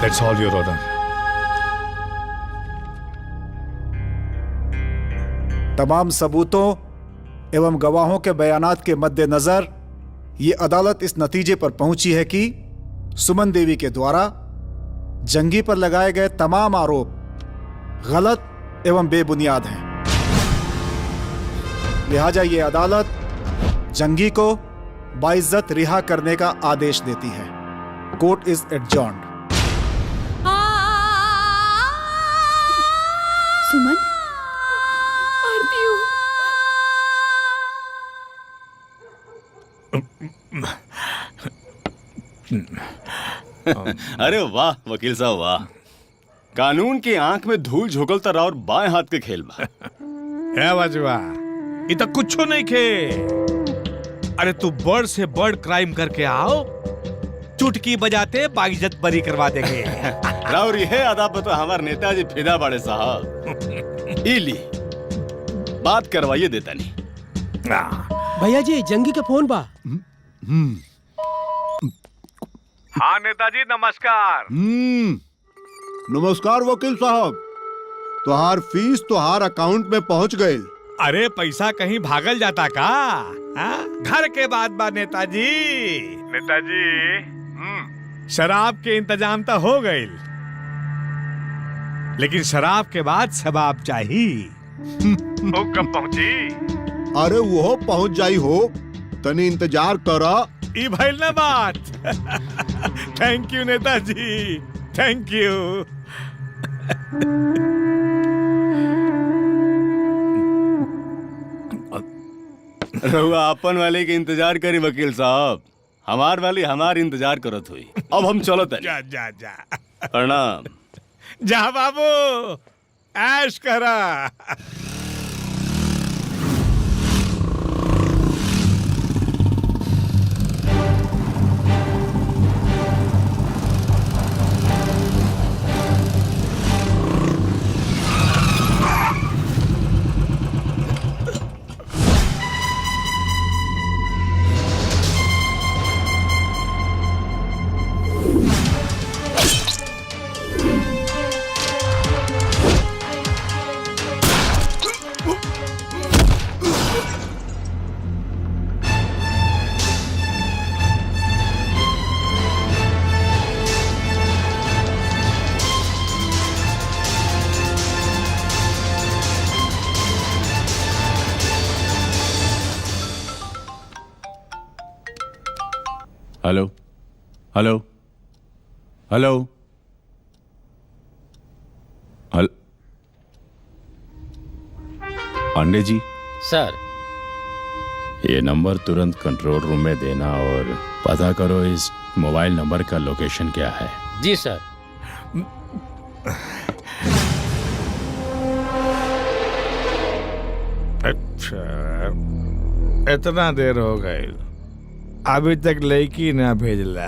That's all, Your Honor. तमाम सबूतों एवं गवाहों के बयानात के मद्देनजर ये अदालत इस नतीजे पर पहुंची है कि सुमन देवी के द्वारा जंगी पर लगाए गए तमाम आरोप गलत एवं बेबुनियाद हैं। लिहाजा ये अदालत जंगी को बाइज्जत रिहा करने का आदेश देती है। Court is एडजॉर्न्ड। सुमन, अरे वाह वकील साहब वाह, कानून की आंख में धूल झोंकलता रहा और बाएं हाथ के खेल बा। क्या बाजवा, ये तो कुछ नहीं खे। अरे तू बड़ से बड़ क्राइम करके आओ, चुटकी बजाते बाइज्जत बरी करवा देंगे। राउर ये अदाब तो हमारे नेताजी फिदा बड़े साहब। इली बात करवाइए देता नहीं। भैया जी जंगी के फोन बा। हाँ नेताजी नमस्कार। नमस्कार वकील साहब, तुहार फीस तुहार अकाउंट में पहुंच गए। अरे पैसा कहीं भागल जाता का? हाँ? घर के बाद बा नेताजी। नेताजी शराब के इंतजाम तो हो गए, लेकिन शराब के बाद शबाब चाहिए। वो कब पहुंची? अरे वो पहुंच जाई हो, तनी इंतजार करा। ई भइल ना बात। Thank you Netaji, thank you. रहुआ अपन वाले के इंतजार करी वकील साहब, हमार वाली हमार इंतजार करत हुई। अब हम चलो तनी। जा जा जा। प्रणाम। जा बाबू, ऐश करा। Hello hello hello hello Pandey ji. Sir, ये नंबर तुरंत कंट्रोल रूम में देना और पता करो इस मोबाइल नंबर का लोकेशन क्या है। जी सर। अच्छा, इतना देर हो गई, अभी तक लड़की ना भेजला।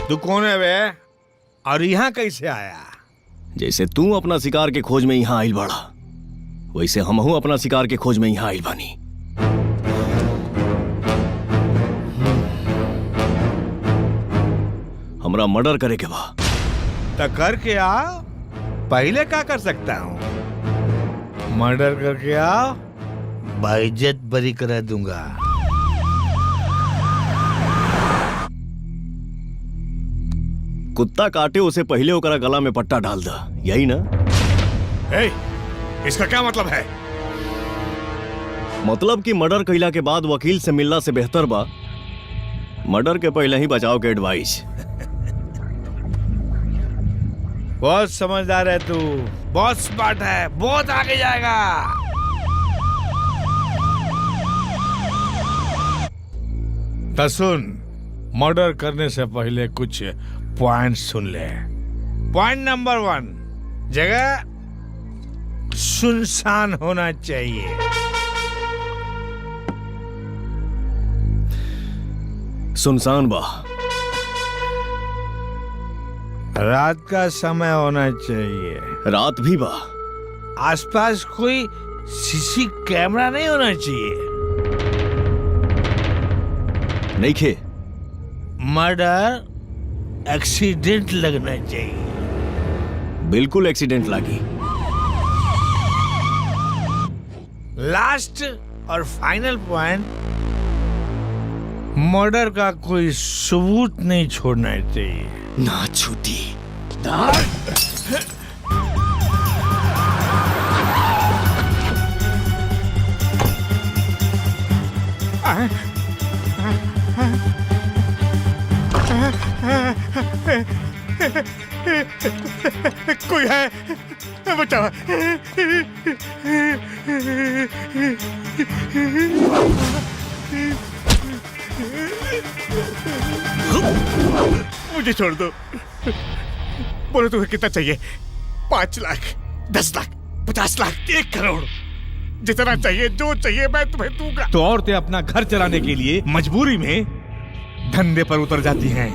तू कौन है बे? और यहाँ कैसे आया? जैसे तू अपना शिकार के खोज में यहाँ आइल बाड़ा, वैसे हमहू अपना शिकार के खोज में यहाँ आइल बानी। हमरा मर्डर करे के बा। तो करके आ, पहले क्या कर सकता हूँ? मर्डर करके आ, बाइज्जत बरी करा दूंगा। कुत्ता काटे उसे पहले ओकरा गला में पट्टा डाल दा, यही ना? ए, इसका क्या मतलब है? मतलब कि मर्डर कइला के बाद वकील से मिलना से बेहतर बा मर्डर के पहले ही बचाव के एडवाइस। बहुत समझदार है तू, बहुत स्मार्ट है, बहुत आगे जाएगा। तो सुन, मर्डर करने से पहले कुछ पॉइंट सुन ले। पॉइंट नंबर 1, जगह सुनसान होना चाहिए। सुनसान बा। रात का समय होना चाहिए। रात भी बा। आसपास कोई सीसी कैमरा नहीं होना चाहिए। नहीं खे। मर्डर एक्सीडेंट लगना चाहिए। बिल्कुल एक्सीडेंट लगी। लास्ट और फाइनल पॉइंट, मर्डर का कोई सबूत नहीं छोड़ना चाहिए। ना छूटी। कोई है, बचाओ। मुझे छोड़ दो। बोलो तुम्हें कितना चाहिए? 5 लाख, 10 लाख, 50 लाख, 1 करोड़, जितना चाहिए, जो चाहिए मैं तुम्हें दूंगा। तो औरतें अपना घर चलाने के लिए मजबूरी में धंधे पर उतर जाती हैं।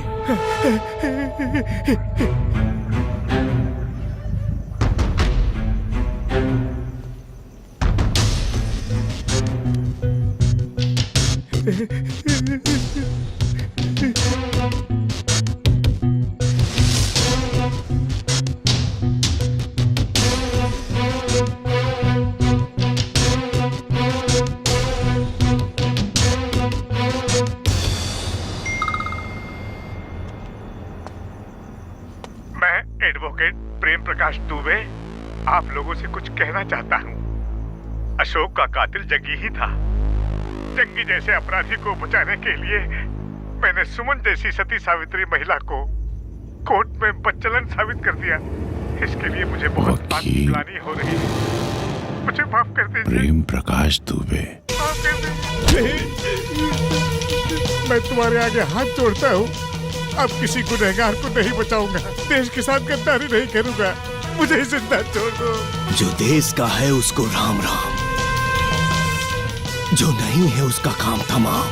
मैं एडवोकेट प्रेम प्रकाश दुबे आप लोगों से कुछ कहना चाहता हूँ। अशोक का कातिल जंगी ही था। जंगी जैसे अपराधी को बचाने के लिए मैंने सुमन जैसी सती सावित्री महिला को कोर्ट में बच्चलन साबित कर दिया। इसके लिए मुझे बहुत ग्लानि हो रही है। मुझे माफ कर दीजिए। प्रेम प्रकाश दुबे, मैं तुम्हारे आगे हाथ जोड़ता हूँ। अब किसी गुनहगार को नहीं बचाऊंगा। देश के साथ गद्दारी नहीं करूंगा। मुझे जिंदा छोड़ दो। जो देश का है उसको राम राम, जो नहीं है उसका काम तमाम।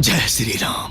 जय श्री राम।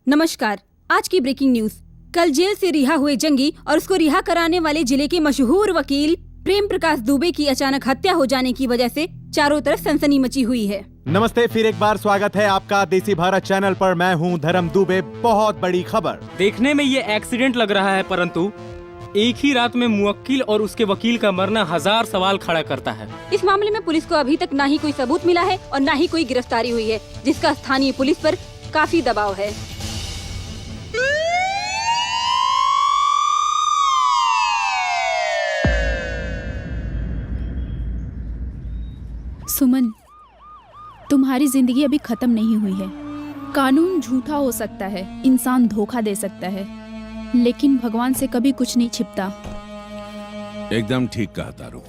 नमस्कार। आज की ब्रेकिंग न्यूज। कल जेल से रिहा हुए जंगी और उसको रिहा कराने वाले जिले के मशहूर वकील प्रेम प्रकाश दुबे की अचानक हत्या हो जाने की वजह से चारों तरफ सनसनी मची हुई है। नमस्ते, फिर एक बार स्वागत है आपका देसी भारत चैनल पर। मैं हूं धर्म दुबे। बहुत बड़ी खबर। देखने में ये एक्सीडेंट लग रहा है, परंतु एक ही रात में मुवक्किल और उसके वकील का मरना हजार सवाल खड़ा करता है। इस मामले में पुलिस को अभी तक न ही कोई सबूत मिला है और न ही कोई गिरफ्तारी हुई है, जिसका स्थानीय पुलिस पर काफी दबाव है। सुमन, तुम्हारी जिंदगी अभी खत्म नहीं हुई है। कानून झूठा हो सकता है, इंसान धोखा दे सकता है, लेकिन भगवान से कभी कुछ नहीं छिपता। एकदम ठीक कहा तारू।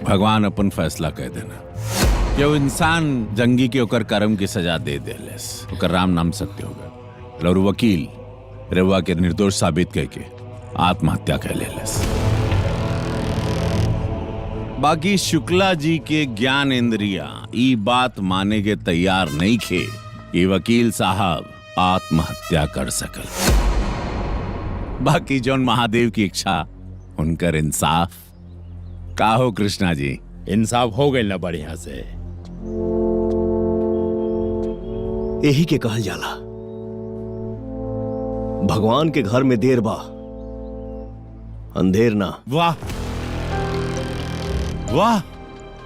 भगवान अपन फैसला कह देना कि वो इंसान जंगी के ओकर कर्म की सजा दे देलेस, ओकर राम नाम सत्य होगा। और वकील रेवा के निर्दोष साबित करके आत्महत्या कर लेलेस। बाकी शुक्ला जी के ज्ञान इंद्रिया ई बात माने के तैयार नहीं थे कि वकील साहब आत्महत्या कर सकल। बाकी जौन महादेव की इच्छा उनकर इंसाफ का हो। कृष्णा जी, इंसाफ हो गए ना बढ़िया से। यही के कहल जाला, भगवान के घर में देर बा, अंधेर ना। वाह वाह,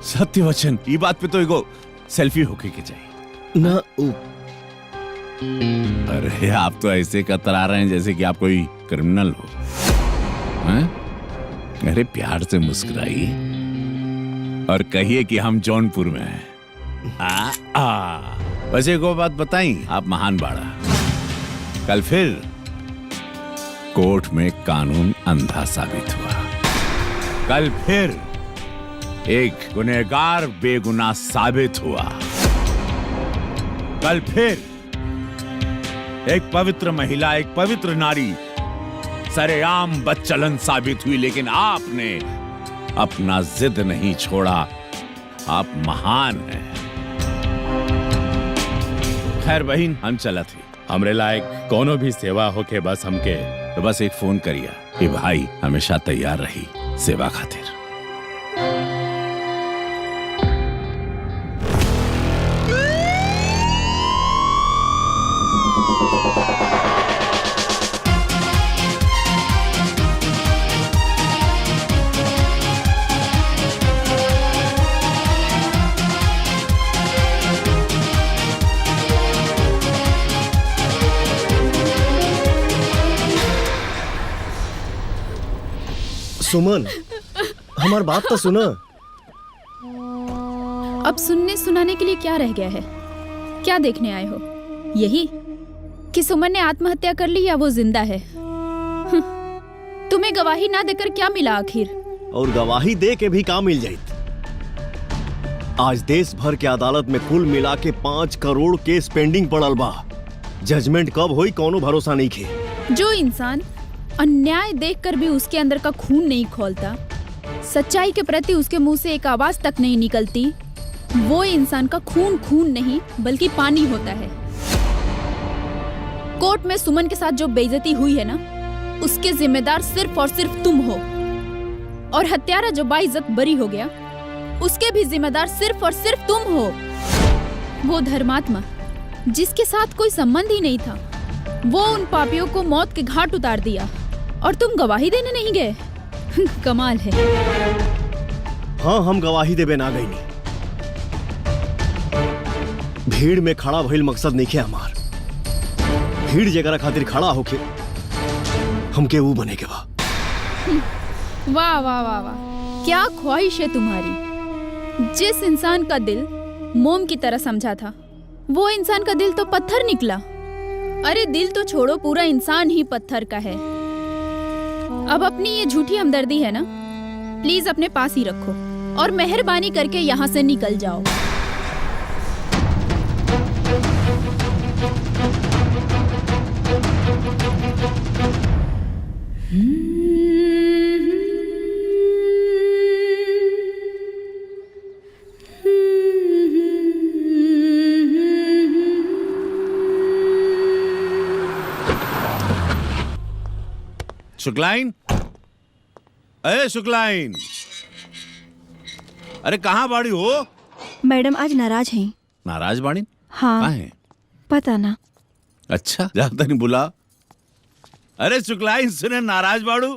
सत्य वचन। ये बात पे तो एगो सेल्फी होके के चाहिए ना। अरे आप तो ऐसे कतरा रहे हैं जैसे कि आप कोई क्रिमिनल हो। हैं? अरे प्यार से मुस्कुराइए और कहिए कि हम जौनपुर में हैं। वैसे को बात बताई, आप महान बाड़ा। कल फिर कोर्ट में कानून अंधा साबित हुआ। कल फिर एक गुनहगार बेगुनाह साबित हुआ। कल फिर एक पवित्र महिला, एक पवित्र नारी सरेआम बच्चलन साबित हुई। लेकिन आपने अपना जिद नहीं छोड़ा। आप महान हैं। खैर बहन, हम चला थे। हमरे लायक कोनो भी सेवा होके बस हमके तो बस एक फोन करिए कि भाई हमेशा तैयार रही सेवा खातिर। सुमन, हमार बात तो सुना। अब सुनने सुनाने के लिए क्या रह गया है? क्या देखने आए हो? यही कि सुमन ने आत्महत्या कर ली या वो जिंदा है? तुम्हें गवाही ना देकर क्या मिला आखिर? और गवाही दे के भी काम मिल जाये। आज देश भर के अदालत में कुल मिला के 5 करोड़ केस पेंडिंग पड़ल बा। जजमेंट कब होई कोनो भरोसा नहीं खे। जो इंसान अन्याय देखकर भी उसके अंदर का खून नहीं खोलता, सच्चाई के प्रति उसके मुंह से एक आवाज तक नहीं निकलती, वो इंसान का खून खून नहीं बल्कि पानी होता है। कोर्ट में सुमन के साथ जो बेइज्जती हुई है ना, उसके जिम्मेदार सिर्फ और सिर्फ तुम हो। और हत्यारा जो बाइज्जत बरी हो गया, उसके भी जिम्मेदार सिर्फ और सिर्फ तुम हो। वो धर्मात्मा जिसके साथ कोई संबंध ही नहीं था, वो उन पापियों को मौत के घाट उतार दिया और तुम गवाही देने नहीं गए। कमाल है। हाँ, हम गवाही देवे ना गई नहीं। भीड़ में खड़ा भइल मकसद नहीं है हमार। भीड़ जगह खातिर खड़ा होके हमके वो बने के बा। वाह वाह वाह वाह, क्या ख्वाहिश है तुम्हारी। जिस इंसान का दिल मोम की तरह समझा था, वो इंसान का दिल तो पत्थर निकला। अरे दिल तो छोड़ो, पूरा इंसान ही पत्थर का है। अब अपनी ये झूठी हमदर्दी है ना, प्लीज अपने पास ही रखो और मेहरबानी करके यहाँ से निकल जाओ। शुक्लाइन, अरे शुक्लाइन, अरे कहाँ बाड़ी हो? मैडम आज नाराज हैं। नाराज बाड़ी? हाँ। कहाँ है? पता ना। अच्छा, जाता नहीं बुला। अरे शुक्लाइन सुने, नाराज बाड़ू।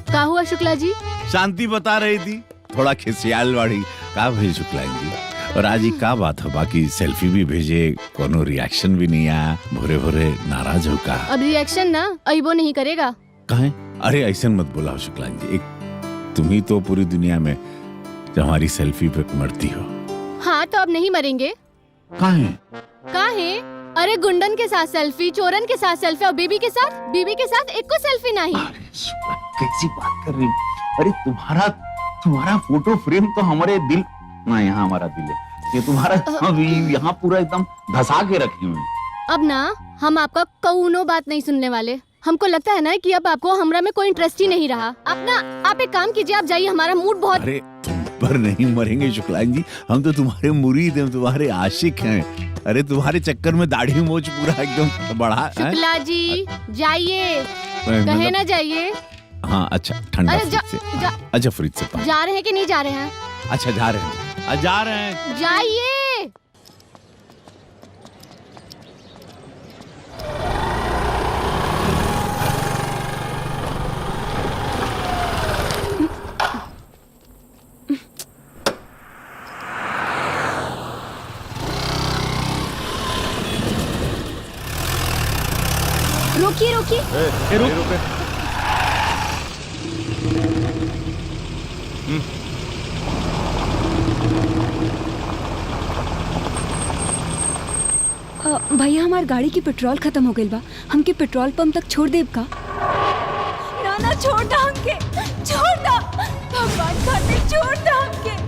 क्या हुआ शुक्ला जी? शांति बता रही थी, थोड़ा खिसियाल बाड़ी। का भाई शुक्लाइन जी, और आज ही का बात है? बाकी सेल्फी भी भेजे, कोनो रिएक्शन भी नहीं आया। भोरे भोरे नाराज हो का? अब रिएक्शन ना अइबो नहीं करेगा। कहें? अरे ऐसा मत बोला शुक्लाइन जी, एक तुम ही तो पूरी दुनिया में जो हमारी सेल्फी पे मरती हो। हाँ तो अब नहीं मरेंगे। काहे? अरे गुंडन के साथ सेल्फी, चोरन के साथ सेल्फी और बीबी के साथ एक को सेल्फी नहीं। कैसी बात कर रही? अरे तुम्हारा फोटो फ्रेम तो हमारे दिल ना, यहाँ हमारा दिल है, ये तुम्हारा यहाँ पूरा एकदम धसा के रखे हुए। अब ना हम आपका कौनो बात नहीं सुनने वाले। हमको लगता है ना कि अब आपको हमरा में कोई इंटरेस्ट ही नहीं रहा। आप एक काम कीजिए, आप जाइए, हमारा मूड बहुत। अरे तुम पर नहीं मरेंगे शुक्लाइन जी, हम तो तुम्हारे मुरीद हैं, तुम्हारे आशिक हैं। अरे तुम्हारे चक्कर में दाढ़ी मोछ पूरा एकदम बढ़ा। शुक्ला जी जाइए, कहे ना जाइए। हाँ अच्छा, ठंडा फ्रिज से। अच्छा फ्रिज से पानी। जा रहे हैं कि नहीं जा रहे हैं? अच्छा जा रहे हैं। जाइए। रोकिए। रुक। भैया हमार गाड़ी की पेट्रोल खत्म हो गई बा, हमके पेट्रोल पंप तक छोड़ देब का? ना छोड़ दा हमके, छोड़ दा, भगवान खातिर छोड़ दा हमके।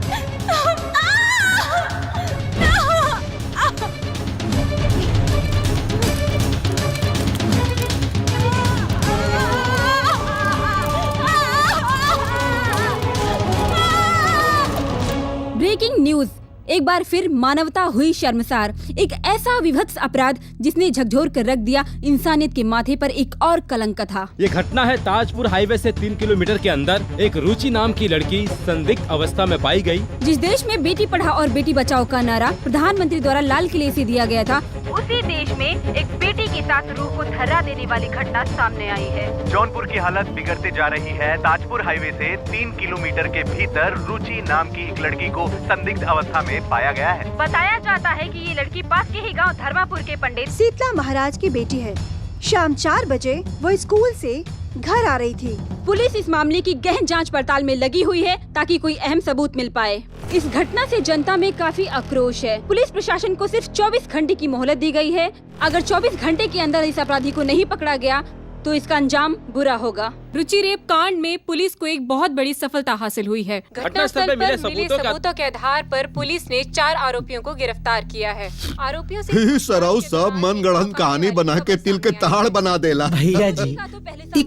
ब्रेकिंग न्यूज, एक बार फिर मानवता हुई शर्मसार। एक ऐसा विभत्स अपराध जिसने झकझोर कर रख दिया इंसानियत के माथे पर एक और कलंक था। ये घटना है ताजपुर हाईवे से 3 किलोमीटर के अंदर। एक रुचि नाम की लड़की संदिग्ध अवस्था में पाई गई। जिस देश में बेटी पढ़ाओ और बेटी बचाओ का नारा प्रधानमंत्री द्वारा लाल किले से दिया गया था, उसी देश में एक बेटी के साथ रूह को धर्रा देने वाली घटना सामने आई है। जौनपुर की हालत बिगड़ते जा रही है। ताजपुर हाईवे से 3 किलोमीटर के भीतर रुचि नाम की एक लड़की को संदिग्ध अवस्था में पाया गया है। बताया जाता है कि ये लड़की पास के ही गांव धर्मापुर के पंडित शीतला महाराज की बेटी है। शाम 4 बजे वो स्कूल से घर आ रही थी। पुलिस इस मामले की गहन जांच पड़ताल में लगी हुई है ताकि कोई अहम सबूत मिल पाए। इस घटना से जनता में काफी आक्रोश है। पुलिस प्रशासन को सिर्फ 24 घंटे की मोहलत दी गई है। अगर 24 घंटे के अंदर इस अपराधी को नहीं पकड़ा गया तो इसका अंजाम बुरा होगा। रुचि रेप कांड में पुलिस को एक बहुत बड़ी सफलता हासिल हुई है। घटनास्थल पर मिले सबूतों के आधार पर पुलिस ने 4 आरोपियों को गिरफ्तार किया है। आरोपियों से सराउ सब मन गढ़ंत कहानी बना के तिल के ताड़ बना देला। भैया जी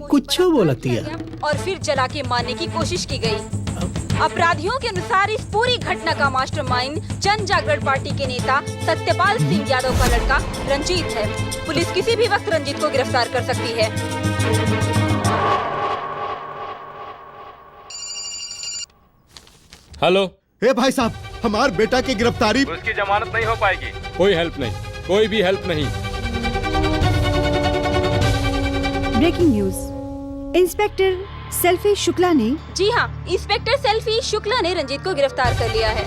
कुछ बोलती है और फिर जला के मारने की कोशिश की गई। अपराधियों के अनुसार इस पूरी घटना का मास्टरमाइंड जन जागरण पार्टी के नेता सत्यपाल सिंह यादव का लड़का रंजीत है। पुलिस किसी भी वक्त रंजीत को गिरफ्तार कर सकती है। हेलो। हे भाई साहब, हमार बेटा की गिरफ्तारी। उसकी जमानत नहीं हो पाएगी। कोई हेल्प नहीं, कोई भी हेल्प नहीं। Breaking news. Inspector selfie Shukla ने। जी हाँ, इंस्पेक्टर सेल्फी शुक्ला ने रंजीत को गिरफ्तार कर लिया है।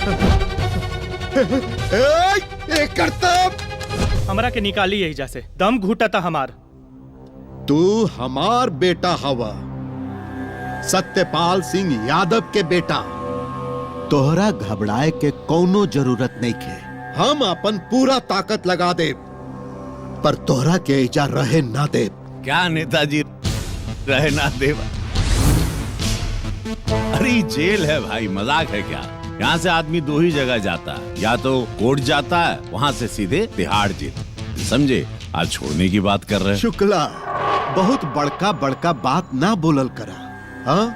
हमरा के निकाली यही जैसे दम घुटा था हमार। तू हमार बेटा हवा, सत्यपाल सिंह यादव के बेटा। तोहरा घबराए के कोनो जरूरत नहीं के। हम अपन पूरा ताकत लगा दे, पर तोहरा के इजा रहे ना दे। क्या नेताजी रहे ना दे? अरे जेल है भाई, मजाक है क्या? यहाँ से आदमी 2 ही जगह जाता है, या तो कोर्ट जाता है, वहाँ से सीधे तिहाड़ जेल। समझे? आज छोड़ने की बात कर रहे हैं। शुक्ला, बहुत बड़का बड़का बात ना बोलल करा। हाँ,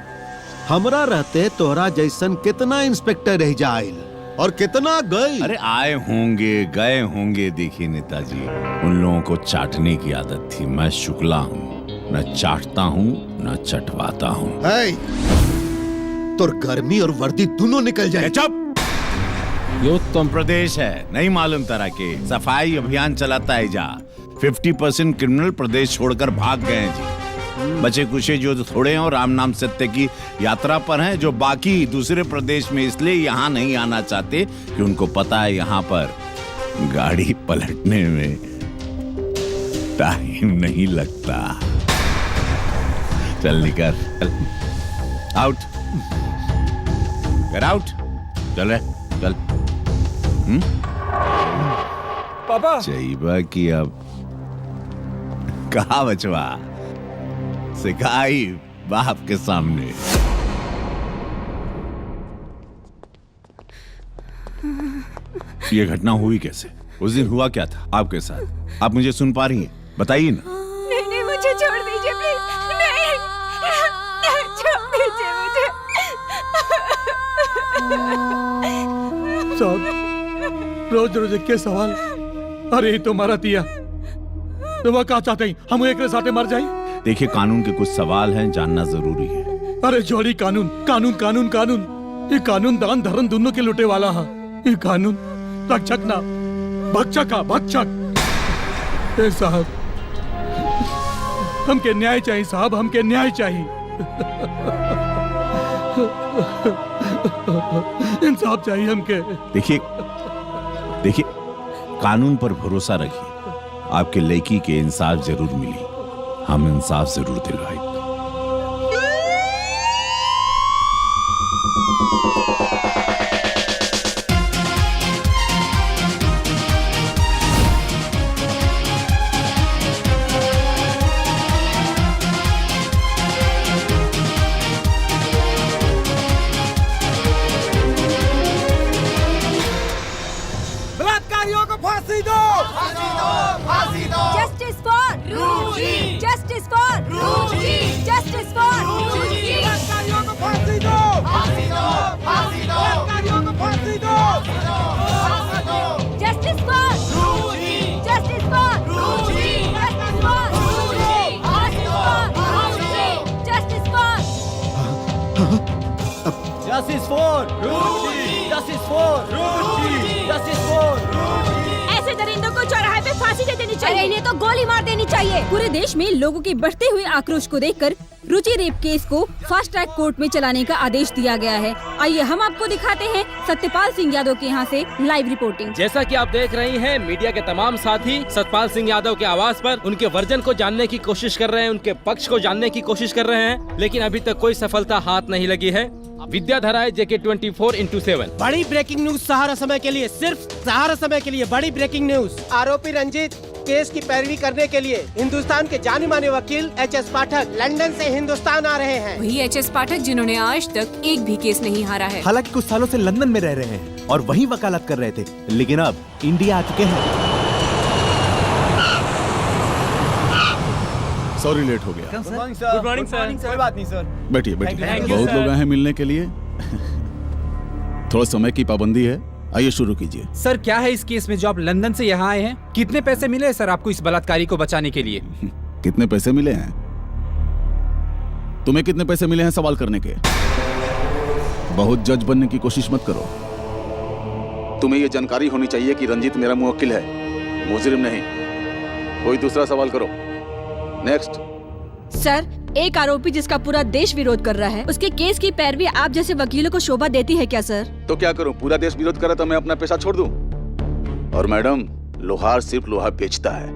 हमरा रहते तोहरा जैसन कितना इंस्पेक्टर रह जाइल और कितना गए। अरे आए होंगे गए होंगे। देखिए नेताजी, उन लोगों को चाटने की आदत थी। मैं शुक्ला हूँ, न चाटता हूँ न चटवाता हूँ। तोर गर्मी और वर्दी दोनों निकल जाए। चुप! ये उत्तम प्रदेश है, नहीं मालूम तरह के सफाई अभियान चलाता है जा। 50% क्रिमिनल प्रदेश छोड़कर भाग गए हैं जी। बचे कुछ जो थोड़े हैं और राम नाम सत्य की यात्रा पर हैं, जो बाकी दूसरे प्रदेश में इसलिए यहाँ नहीं आना चाहते कि उनको पता है यहाँ पर गाड़ी पलटने में टाइम नहीं लगता। चल निकल, आउट, गेट आउट, चल रे, चल। पापा चाहिए कि अब कहा बचवा सिखाई बाप के सामने। ये घटना हुई कैसे? उस दिन हुआ क्या था आपके साथ? आप मुझे सुन पा रही हैं? बताइए ना। नहीं, मुझे छोड़ दीजिए प्लीज। नहीं, छोड़ दीजिए मुझे। साहब, रोज रोज के सवाल। अरे तुम्हारा तिया तुम क्या चाहते हैं? हम एक साथे मर जाए? देखिए, कानून के कुछ सवाल हैं, जानना जरूरी है। अरे जोड़ी कानून कानून कानून कानून। ये कानून दान धर्म दोनों के लुटे वाला है। ये कानून रक्षक ना भक्षक का भक्षक। साहब, हमके न्याय चाहिए साहब, हमके न्याय चाहिए। इंसाफ चाहिए हमके। देखिए, कानून पर भरोसा रखिए। आपके लड़की के इंसाफ जरूर मिली। हम इंसाफ जरूर दिलवाएं। बलात्कारियों को फांसी दो! फांसी दो! फांसी दो! Justice for Ruchi! Justice for Ruchi! Justice for Ruchi! बलात्कारियों को फांसी दो! फांसी दो! फांसी दो! बलात्कारियों को फांसी दो! फांसी दो! Justice for Ruchi! Justice for Ruchi! Justice for Ruchi! Justice for justice for Ruchi! Justice for Ruchi! Justice for Ruchi! ऐसे दरिंदों को चौराहे पे फांसी दे देनी चाहिए। इन्हें तो गोली मार देनी चाहिए। पूरे देश में लोगों के बढ़ते हुए आक्रोश को देखकर रुचि रेप केस को फास्ट ट्रैक कोर्ट में चलाने का आदेश दिया गया है। आइए हम आपको दिखाते हैं सत्यपाल सिंह यादव के यहाँ से लाइव रिपोर्टिंग। जैसा कि आप देख रही हैं, मीडिया के तमाम साथी सतपाल सिंह यादव के आवाज पर उनके वर्जन को जानने की कोशिश कर रहे हैं, उनके पक्ष को जानने की कोशिश कर रहे हैं, लेकिन अभी तक कोई सफलता हाथ नहीं लगी है। विद्याधरा है JK 24/7। बड़ी ब्रेकिंग न्यूज सहारा समय के लिए, सिर्फ सहारा समय के लिए बड़ी ब्रेकिंग न्यूज। आरोपी रंजीत केस की पैरवी करने के लिए हिंदुस्तान के जाने माने वकील HS पाठक लंदन से हिंदुस्तान आ रहे हैं। वही HS पाठक जिन्होंने आज तक एक भी केस नहीं हारा है। हालांकि कुछ सालों से लंदन में रह रहे हैं और वहीं वकालत कर रहे थे, लेकिन अब इंडिया आ चुके हैं। सॉरी लेट हो गया। Good morning sir. कोई बात नहीं सर। बैठिए बैठिए। बहुत लोग आए हैं मिलने के लिए। थोड़ा समय की पाबंदी है, आइए शुरू कीजिए। सर क्या है इस केस में जो आप लंदन से यहाँ आए हैं? कितने पैसे मिले सर आपको इस बलात्कारी को बचाने के लिए? कितने पैसे मिले हैं? तुम्हें कितने पैसे मिले हैं सवाल करने के? बहुत जज बनने की कोशिश मत करो। तुम्हें यह जानकारी होनी चाहिए कि रंजीत मेरा मुवक्किल है, मुजरिम नहीं। कोई दूसरा सवाल करो। नेक्स्ट। सर, एक आरोपी जिसका पूरा देश विरोध कर रहा है, उसके केस की पैरवी आप जैसे वकीलों को शोभा देती है क्या सर? तो क्या करूं? पूरा देश विरोध करे तो मैं अपना पेशा छोड़ दूं? और मैडम, लोहार सिर्फ लोहा बेचता है,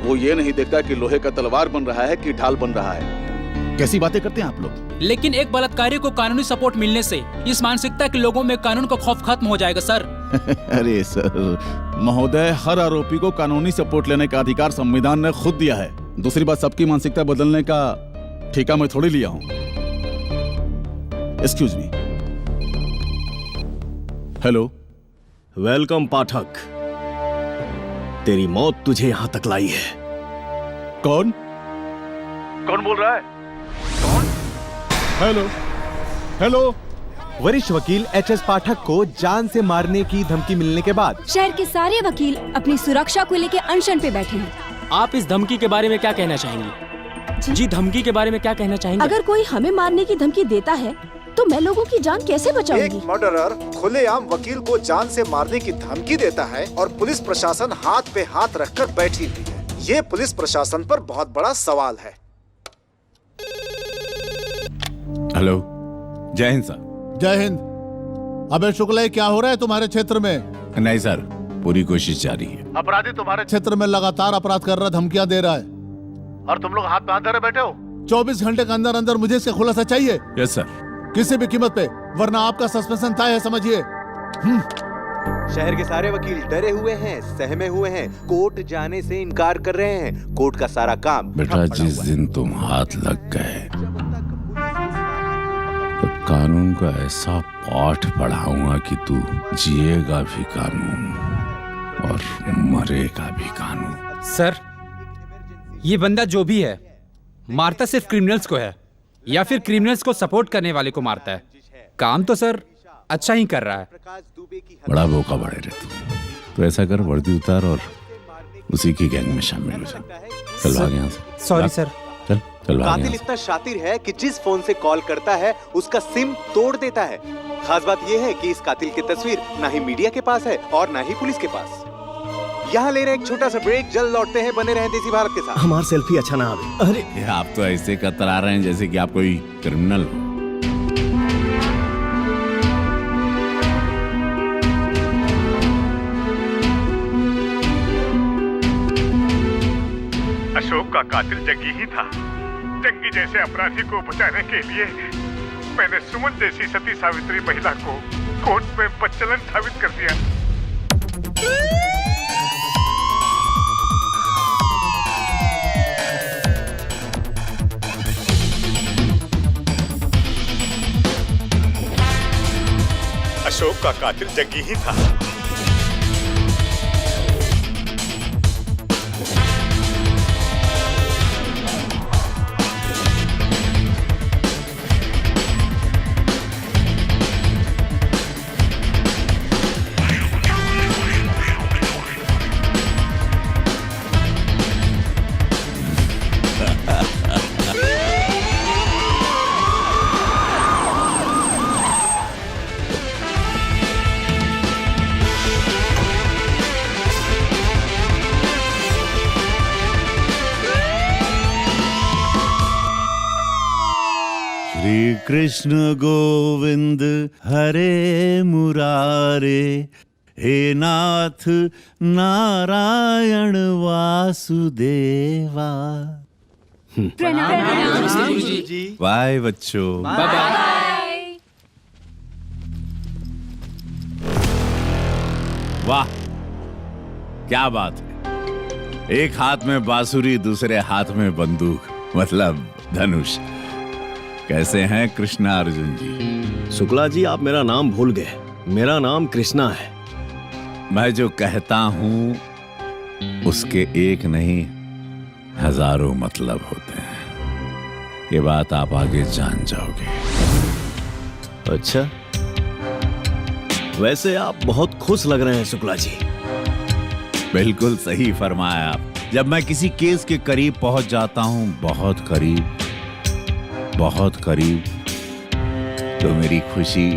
वो ये नहीं देखता कि लोहे का तलवार बन रहा है कि ढाल बन रहा है। कैसी बातें करते हैं आप लोग? लेकिन एक बलात्कारी को कानूनी सपोर्ट मिलने से इस मानसिकता के लोगों में कानून का खौफ खत्म हो जाएगा सर। अरे सर महोदय, हर आरोपी को कानूनी सपोर्ट लेने का अधिकार संविधान ने खुद दिया है। दूसरी बात, सबकी मानसिकता बदलने का ठेका मैं थोड़ी लिया हूं। Excuse me. हेलो। वेलकम पाठक। तेरी मौत तुझे यहां तक लाई है। कौन बोल रहा है? Hello hello. वरिष्ठ वकील HS पाठक को जान से मारने की धमकी मिलने के बाद शहर के सारे वकील अपनी सुरक्षा को लेकर अनशन पे बैठे हैं। आप इस धमकी के बारे में क्या कहना चाहेंगी? जी धमकी के बारे में क्या कहना चाहेंगे? अगर कोई हमें मारने की धमकी देता है तो मैं लोगों की जान कैसे बचाऊंगी? एक मर्डरर खुलेआम वकील को जान से मारने की धमकी देता है और पुलिस प्रशासन हाथ पे हाथ रखकर बैठी हुई है। ये पुलिस प्रशासन पर बहुत बड़ा सवाल है। हेलो। जय हिंद सर। जय हिंद। अबे शुक्ला, क्या हो रहा है तुम्हारे क्षेत्र में? नहीं सर, पूरी कोशिश जारी है। अपराधी तुम्हारे क्षेत्र में लगातार अपराध कर रहा, धमकियां दे रहा है और तुम लोग हाथ पे हाथ धरे बैठे हो। 24 घंटे के अंदर अंदर मुझे इसका खुलासा चाहिए। Yes sir. किसी भी कीमत पे, वरना आपका सस्पेंशन तय है, समझिए। शहर के सारे वकील डरे हुए हैं, सहमे हुए हैं, कोर्ट जाने से इनकार कर रहे हैं। कोर्ट का सारा काम बेटा, जिस दिन तुम हाथ लग गए तो कानून का ऐसा पाठ पढ़ाऊंगा कि तू जिएगा भी कानून और मरेगा भी कानून। सर, ये बंदा जो भी है मारता सिर्फ क्रिमिनल्स को है या फिर क्रिमिनल्स को सपोर्ट करने वाले को मारता है। काम तो सर अच्छा ही कर रहा है। बड़ा बोका बड़े रे तू। तो ऐसा कर, वर्दी उतार और उसी की गैंग में शामिल हो जा। चल भाग यहाँ से। Sorry sir. चल चल भाग कातिल यहाँ से। इतना शातिर है कि जिस फोन से कॉल करता है उसका सिम तोड़ देता है। खास बात यह है कि इस कातिल की तस्वीर ना ही मीडिया के पास है और ना ही पुलिस के पास। यहाँ ले रहे एक छोटा सा ब्रेक, जल्द लौटते हैं। बने रहें देसी भारत के साथ। हमार सेल्फी अच्छा ना आवे। अरे आप तो ऐसे कतरा रहे हैं जैसे कि आप कोई क्रिमिनल हो। अशोक का कातिल जंगी ही था। जंगी जैसे अपराधी को बचाने के लिए मैंने सुमन जैसी सती सावित्री महिला को कोर्ट में बच्चलन साबित कर दिया। अशोक का कातिल जंगी ही था। श्री कृष्ण गोविंद हरे मुरारे, हे नाथ नारायण वासुदेवा। बाय बच्चों। वाह क्या बात है, एक हाथ में बांसुरी दूसरे हाथ में बंदूक, मतलब धनुष। कैसे हैं कृष्णा अर्जुन जी? शुक्ला जी आप मेरा नाम भूल गए, मेरा नाम कृष्णा है। मैं जो कहता हूं उसके एक नहीं हजारों मतलब होते हैं, ये बात आप आगे जान जाओगे। अच्छा, वैसे आप बहुत खुश लग रहे हैं शुक्ला जी। बिल्कुल सही फरमाया आप। जब मैं किसी केस के करीब पहुंच जाता हूं, बहुत करीब, तो मेरी खुशी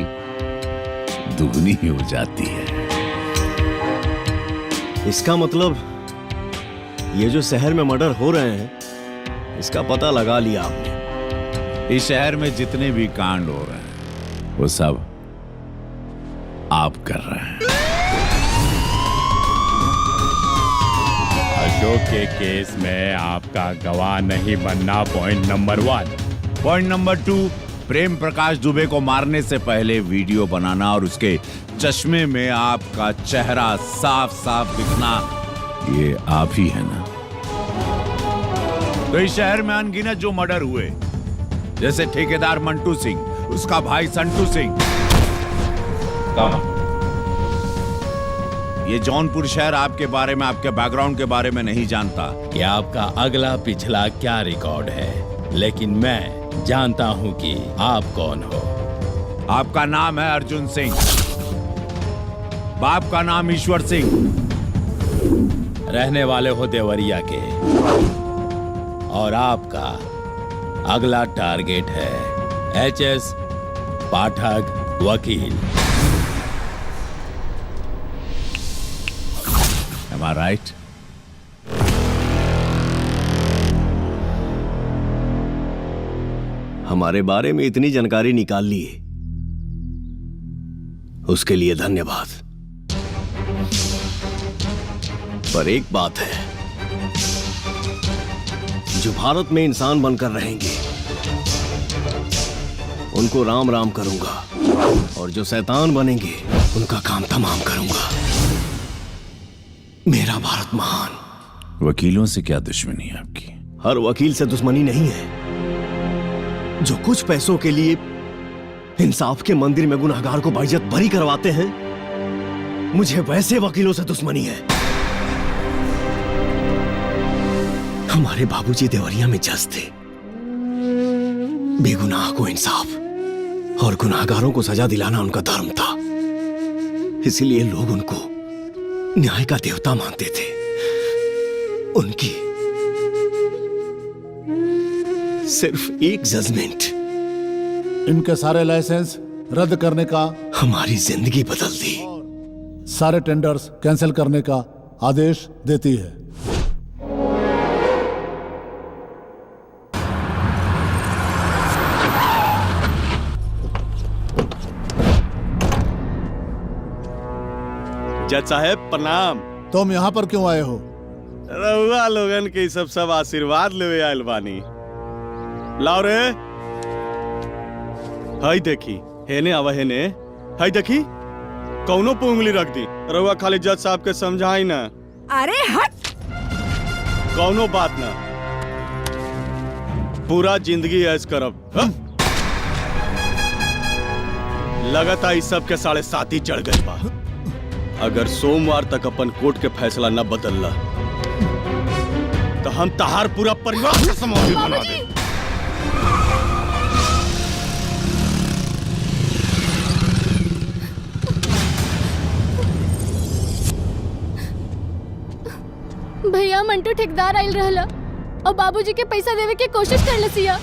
दुगनी हो जाती है। इसका मतलब ये जो शहर में मर्डर हो रहे हैं, इसका पता लगा लिया आपने? इस शहर में जितने भी कांड हो रहे हैं वो सब आप कर रहे हैं। अशोक के केस में आपका गवाह नहीं बनना point number 1। Point number 2, Prem Prakash Dubey को मारने से पहले वीडियो बनाना और उसके चश्मे में आपका चेहरा साफ साफ दिखना, ये आप ही है ना? तो इस शहर में अनगिनत जो मर्डर हुए, जैसे ठेकेदार मंटू सिंह, उसका भाई संटू सिंह, ये जौनपुर शहर आपके बारे में, आपके बैकग्राउंड के बारे में नहीं जानता कि आपका अगला पिछला क्या रिकॉर्ड है, लेकिन मैं जानता हूं कि आप कौन हो। आपका नाम है अर्जुन सिंह, बाप का नाम ईश्वर सिंह, रहने वाले हो देवरिया के, और आपका अगला टारगेट है एचएस पाठक वकील। Am I right? हमारे बारे में इतनी जानकारी निकाल ली, उसके लिए धन्यवाद। पर एक बात है, जो भारत में इंसान बनकर रहेंगे उनको राम राम करूंगा, और जो शैतान बनेंगे उनका काम तमाम करूंगा। मेरा भारत महान। वकीलों से क्या दुश्मनी है आपकी? हर वकील से दुश्मनी नहीं है, जो कुछ पैसों के लिए इंसाफ के मंदिर में गुनहगार को बाइज्जत बरी करवाते हैं, मुझे वैसे वकीलों से दुश्मनी है। हमारे बाबूजी देवरिया में जज थे, बेगुनाह को इंसाफ और गुनाहगारों को सजा दिलाना उनका धर्म था, इसलिए लोग उनको न्याय का देवता मानते थे। उनकी सिर्फ एक जजमेंट इनके सारे लाइसेंस रद्द करने का, हमारी जिंदगी बदल दी। सारे टेंडर्स कैंसिल करने का आदेश देती है। जज साहब प्रणाम। तुम यहाँ पर क्यों आए हो? रउआ लोगन के सब आशीर्वाद लेवे आयल बानी। लाओ रे, हाय देखी, हेने आवा हेने, हाय देखी, कौनो पे उंगली रख दी। रउआ खाली जज साहब के समझाई ना। अरे हट! कौनो बात ना, पूरा जिंदगी ऐश करब। लगातार इस सब के 7.5 चढ़ गए बा। अगर सोमवार तक अपन कोर्ट के फैसला न बदलला तो हम तहार पूरा परिवार का समाधि बना दे। भैया मंटू ठेकेदार आइल रहला और बाबूजी के पैसा देवे के कोशिश कर लसिया।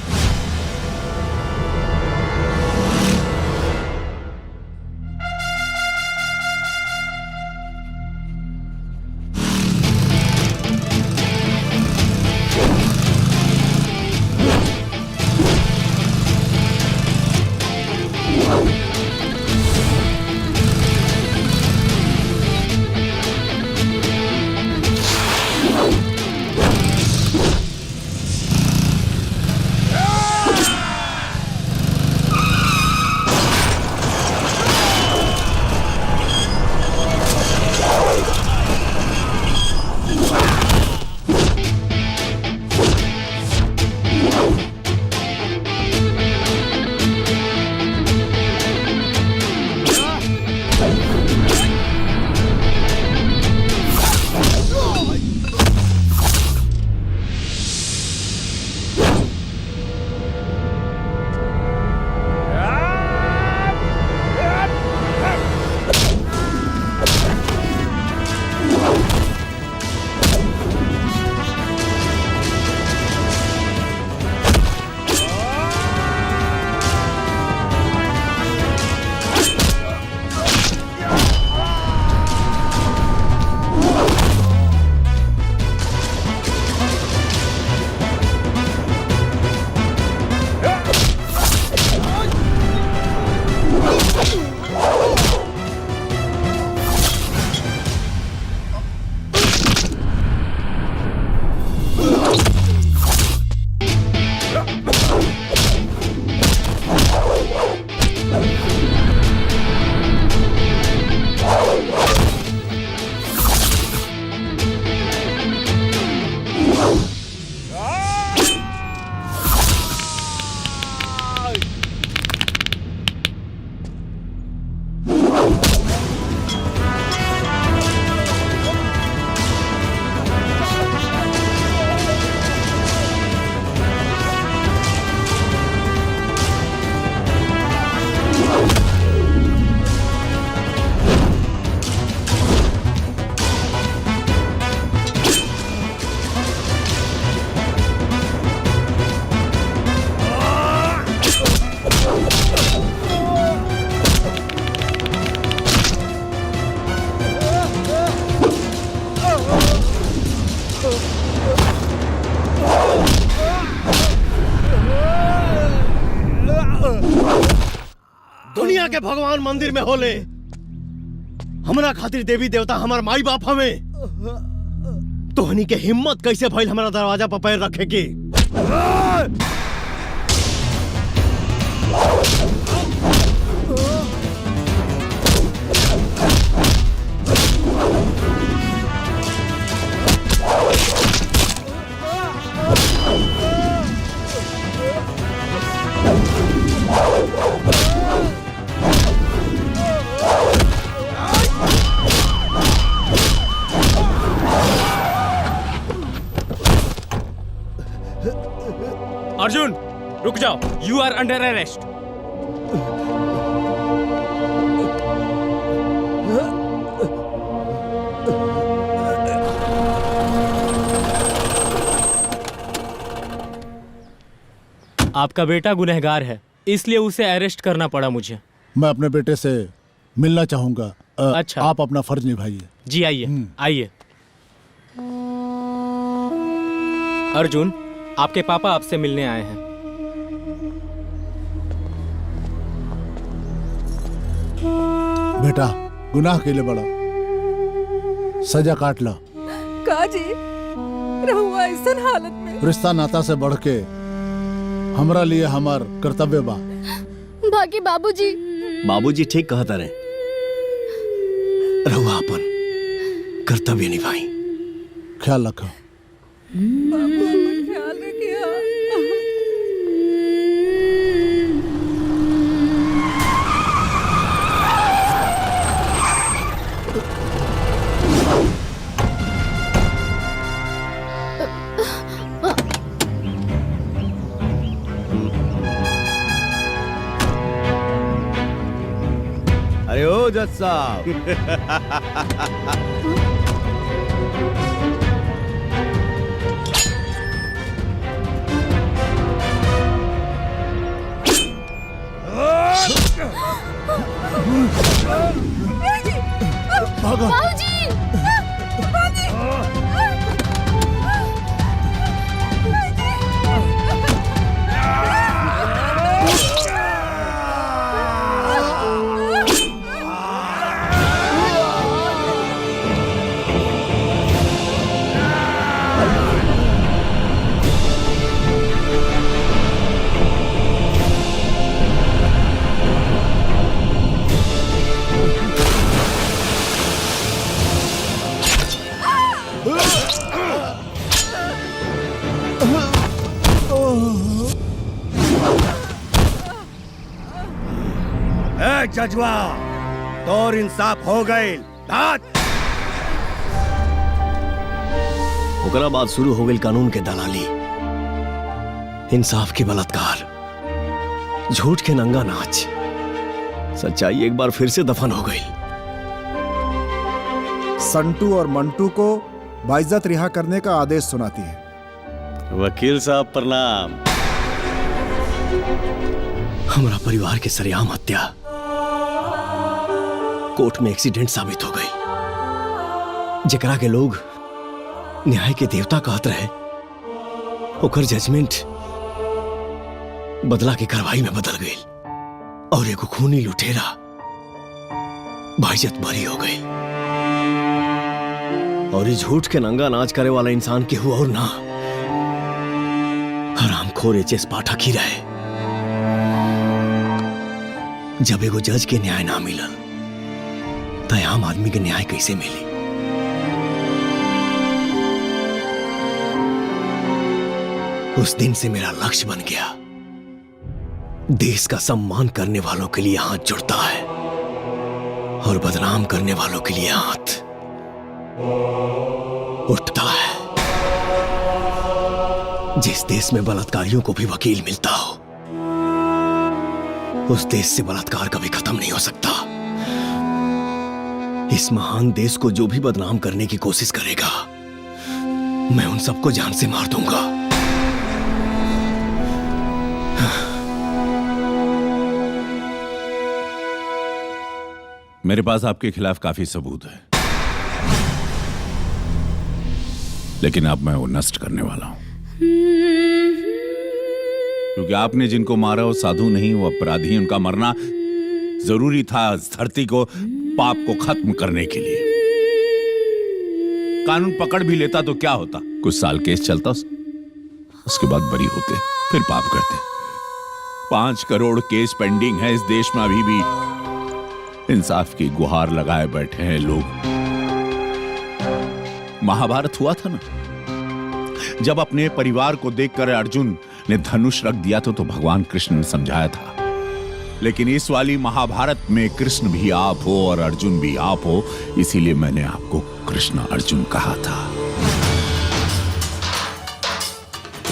दुनिया के भगवान मंदिर में होले, हमरा खातिर देवी देवता हमार माई बाप हमें। तोहनी के हिम्मत कैसे भइल हमारा दरवाजा पर पैर रखे की? अर्जुन रुक जाओ, यू आर अंडर अरेस्ट। आपका बेटा गुनहगार है, इसलिए उसे अरेस्ट करना पड़ा मुझे। मैं अपने बेटे से मिलना चाहूंगा। अच्छा, आप अपना फर्ज निभाइए। जी आइए आइए। अर्जुन, आपके पापा आपसे मिलने आए हैं। बेटा, गुनाह के लिए बड़ा सजा काट ला। काजी, रहुआ ऐसन हालत में। रिश्ता नाता से बढ़ के हमरा लिए हमार कर्तव्य बा। बाकी बाबूजी। बाबूजी ठीक कहता रहे, रहुआ अपन कर्तव्य निभाई। ख्याल रखो। बाबू अपन ख्याल रखिया। अरे ओ जज साहब, बाबूजी! जजवा, तोर इंसाफ हो गए। ओकरा बाद शुरू हो गई कानून के दलाली, इंसाफ के बलात्कार, झूठ के नंगा नाच। सच्चाई एक बार फिर से दफन हो गई। संटू और मंटू को बाइज्जत रिहा करने का आदेश सुनाती है। वकील साहब प्रणाम। हमारा परिवार के सरेआम हत्या कोर्ट में एक्सीडेंट साबित हो गई। जेकरा के लोग न्याय के देवता कहत रहे, ओकर जजमेंट बदला की कार्रवाई में बदल गई और एगो खूनी लुटेरा बाइज्जत बरी हो गई। और ये झूठ के नंगा नाच करे वाला इंसान केहू और ना, हरामखोर एचएस पाठक ही रहे। जब एगो जज के न्याय ना मिलल तो आम आदमी के न्याय कैसे मिली? उस दिन से मेरा लक्ष्य बन गया, देश का सम्मान करने वालों के लिए हाथ जुड़ता है और बदनाम करने वालों के लिए हाथ उठता है। जिस देश में बलात्कारियों को भी वकील मिलता हो, उस देश से बलात्कार कभी खत्म नहीं हो सकता। इस महान देश को जो भी बदनाम करने की कोशिश करेगा, मैं उन सबको जान से मार दूंगा। मेरे पास आपके खिलाफ काफी सबूत है, लेकिन अब मैं वो नष्ट करने वाला हूं। क्योंकि आपने जिनको मारा वो साधु नहीं, वो अपराधी। उनका मरना जरूरी था इस धरती को पाप को खत्म करने के लिए। कानून पकड़ भी लेता तो क्या होता, कुछ साल केस चलता, उसके बाद बरी होते, फिर पाप करते। 5 करोड़ केस पेंडिंग है इस देश में, अभी भी इंसाफ की गुहार लगाए बैठे हैं लोग। महाभारत हुआ था ना, जब अपने परिवार को देखकर अर्जुन ने धनुष रख दिया तो भगवान कृष्ण ने समझाया था, लेकिन इस वाली महाभारत में कृष्ण भी आप हो और अर्जुन भी आप हो, इसीलिए मैंने आपको कृष्ण अर्जुन कहा था।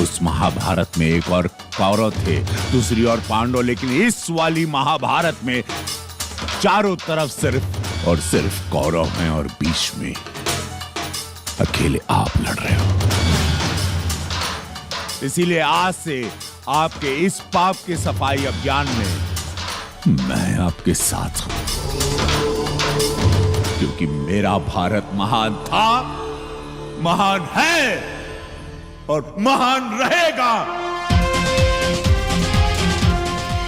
उस महाभारत में एक और कौरव थे, दूसरी और पांडव, लेकिन इस वाली महाभारत में चारों तरफ सिर्फ और सिर्फ कौरव हैं और बीच में अकेले आप लड़ रहे हो। इसीलिए आज से आपके इस पाप के सफाई अभियान में मैं आपके साथ हूं, क्योंकि मेरा भारत महान था, महान है और महान रहेगा।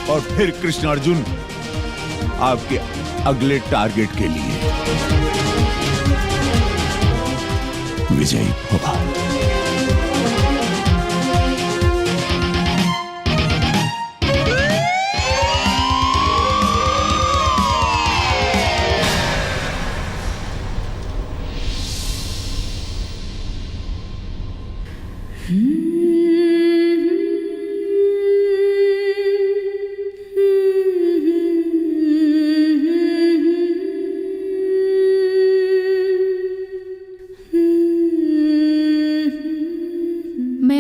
और फिर कृष्ण अर्जुन आपके अगले टारगेट के लिए विजयी होगा।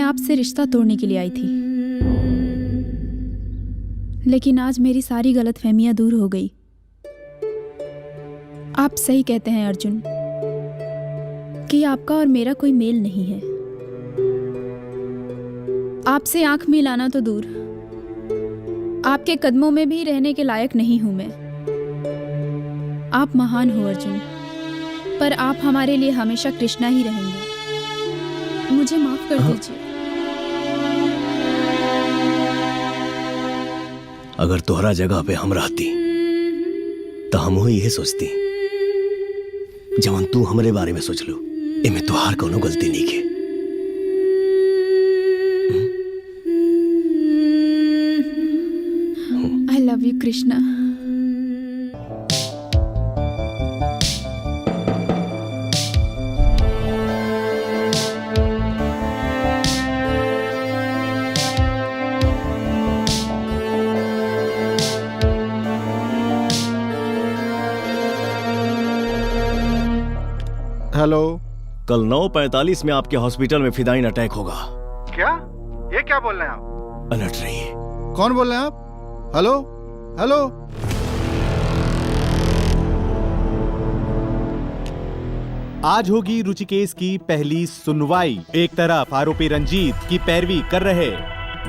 आपसे रिश्ता तोड़ने के लिए आई थी, लेकिन आज मेरी सारी गलतफहमियां दूर हो गई। आप सही कहते हैं अर्जुन कि आपका और मेरा कोई मेल नहीं है। आपसे आंख मिलाना तो दूर, आपके कदमों में भी रहने के लायक नहीं हूं मैं। आप महान हो अर्जुन, पर आप हमारे लिए हमेशा कृष्णा ही रहेंगे। मुझे माफ कर दीजिए। अगर तोहरा जगह पे हम रहती तो हम यही सोचती जवन तू हमरे बारे में सोच लो, इमे तोहार कोनो गलती नहीं के। I love you Krishna. Hello, कल 9:45 में आपके हॉस्पिटल में फिदाइन अटैक होगा। क्या? ये क्या बोल रहे हैं आप? अलर्ट रहिए। कौन बोल रहे हैं आप? Hello hello. आज होगी रुचि केस की पहली सुनवाई। एक तरफ आरोपी रंजीत की पैरवी कर रहे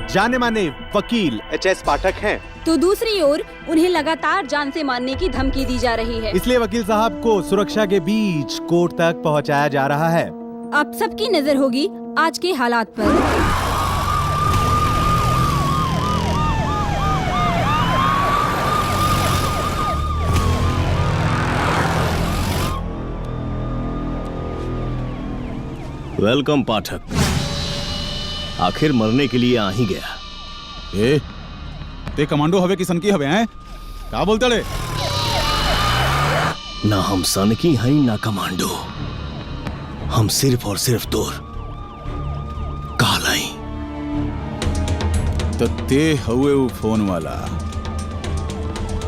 जाने माने वकील एचएस पाठक हैं, तो दूसरी ओर उन्हें लगातार जान से मारने की धमकी दी जा रही है। इसलिए वकील साहब को सुरक्षा के बीच कोर्ट तक पहुंचाया जा रहा है। अब सबकी नजर होगी आज के हालात पर। वेलकम पाठक, आखिर मरने के लिए आ ही गया। ए, ते कमांडो हवे कि सनकी हवे हैं? क्या बोलते रे? ना हम सनकी हैं ना कमांडो, हम सिर्फ और सिर्फ तोर कालाई। तो ते हवे वो फोन वाला।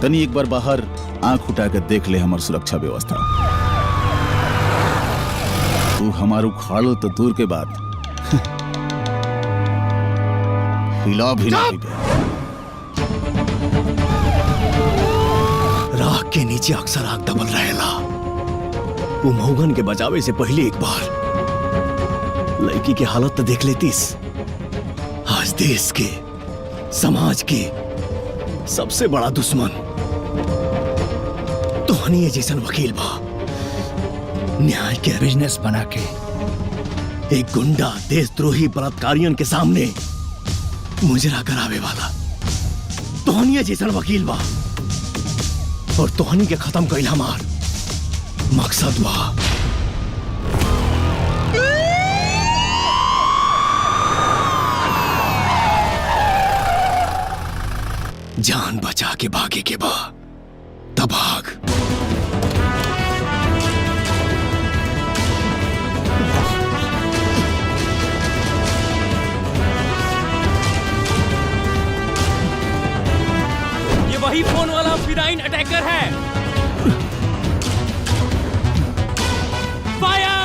तनी एक बार बाहर आंख उठा के देख ले हमार सुरक्षा व्यवस्था। तू हमारू खाड़ो तो दूर के बात हिला भी नहीं गया। राख के नीचे अक्सर आग दबल रहेला। वो मौगन के बचावे से पहले एक बार लड़की की हालत तो देख लेतीस। आज देश के समाज के सबसे बड़ा दुश्मन तो हनी जैसन वकील बा। न्याय के बिजनेस बना के एक गुंडा देशद्रोही बलात्कारियों के सामने मुजरा करावे वाला तो हनी जैसन वकील बा। और तोहनी के खत्म कइल हमार मकसद बा। जान बचा के भागे के बा तब भाग। ये वही फोन वाला फिदाइन अटैकर है। फायर!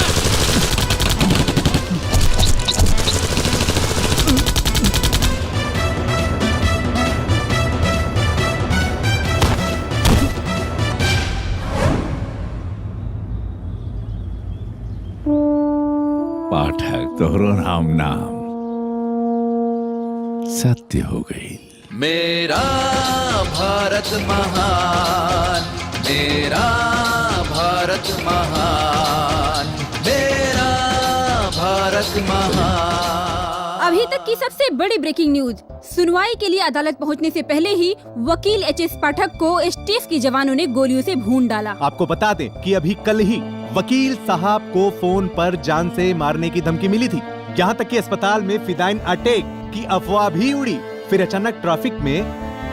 पाठक तोहरो नाम सत्य हो गई। मेरा भारत महान, मेरा भारत महान, मेरा भारत महान। अभी तक की सबसे बड़ी ब्रेकिंग न्यूज। सुनवाई के लिए अदालत पहुंचने से पहले ही वकील एचएस पाठक को एसटीएफ के जवानों ने गोलियों से भून डाला। आपको बता दें कि अभी कल ही वकील साहब को फोन पर जान से मारने की धमकी मिली थी। यहाँ तक कि अस्पताल में फिदाइन अटैक की अफवाह भी उड़ी। फिर अचानक ट्रैफिक में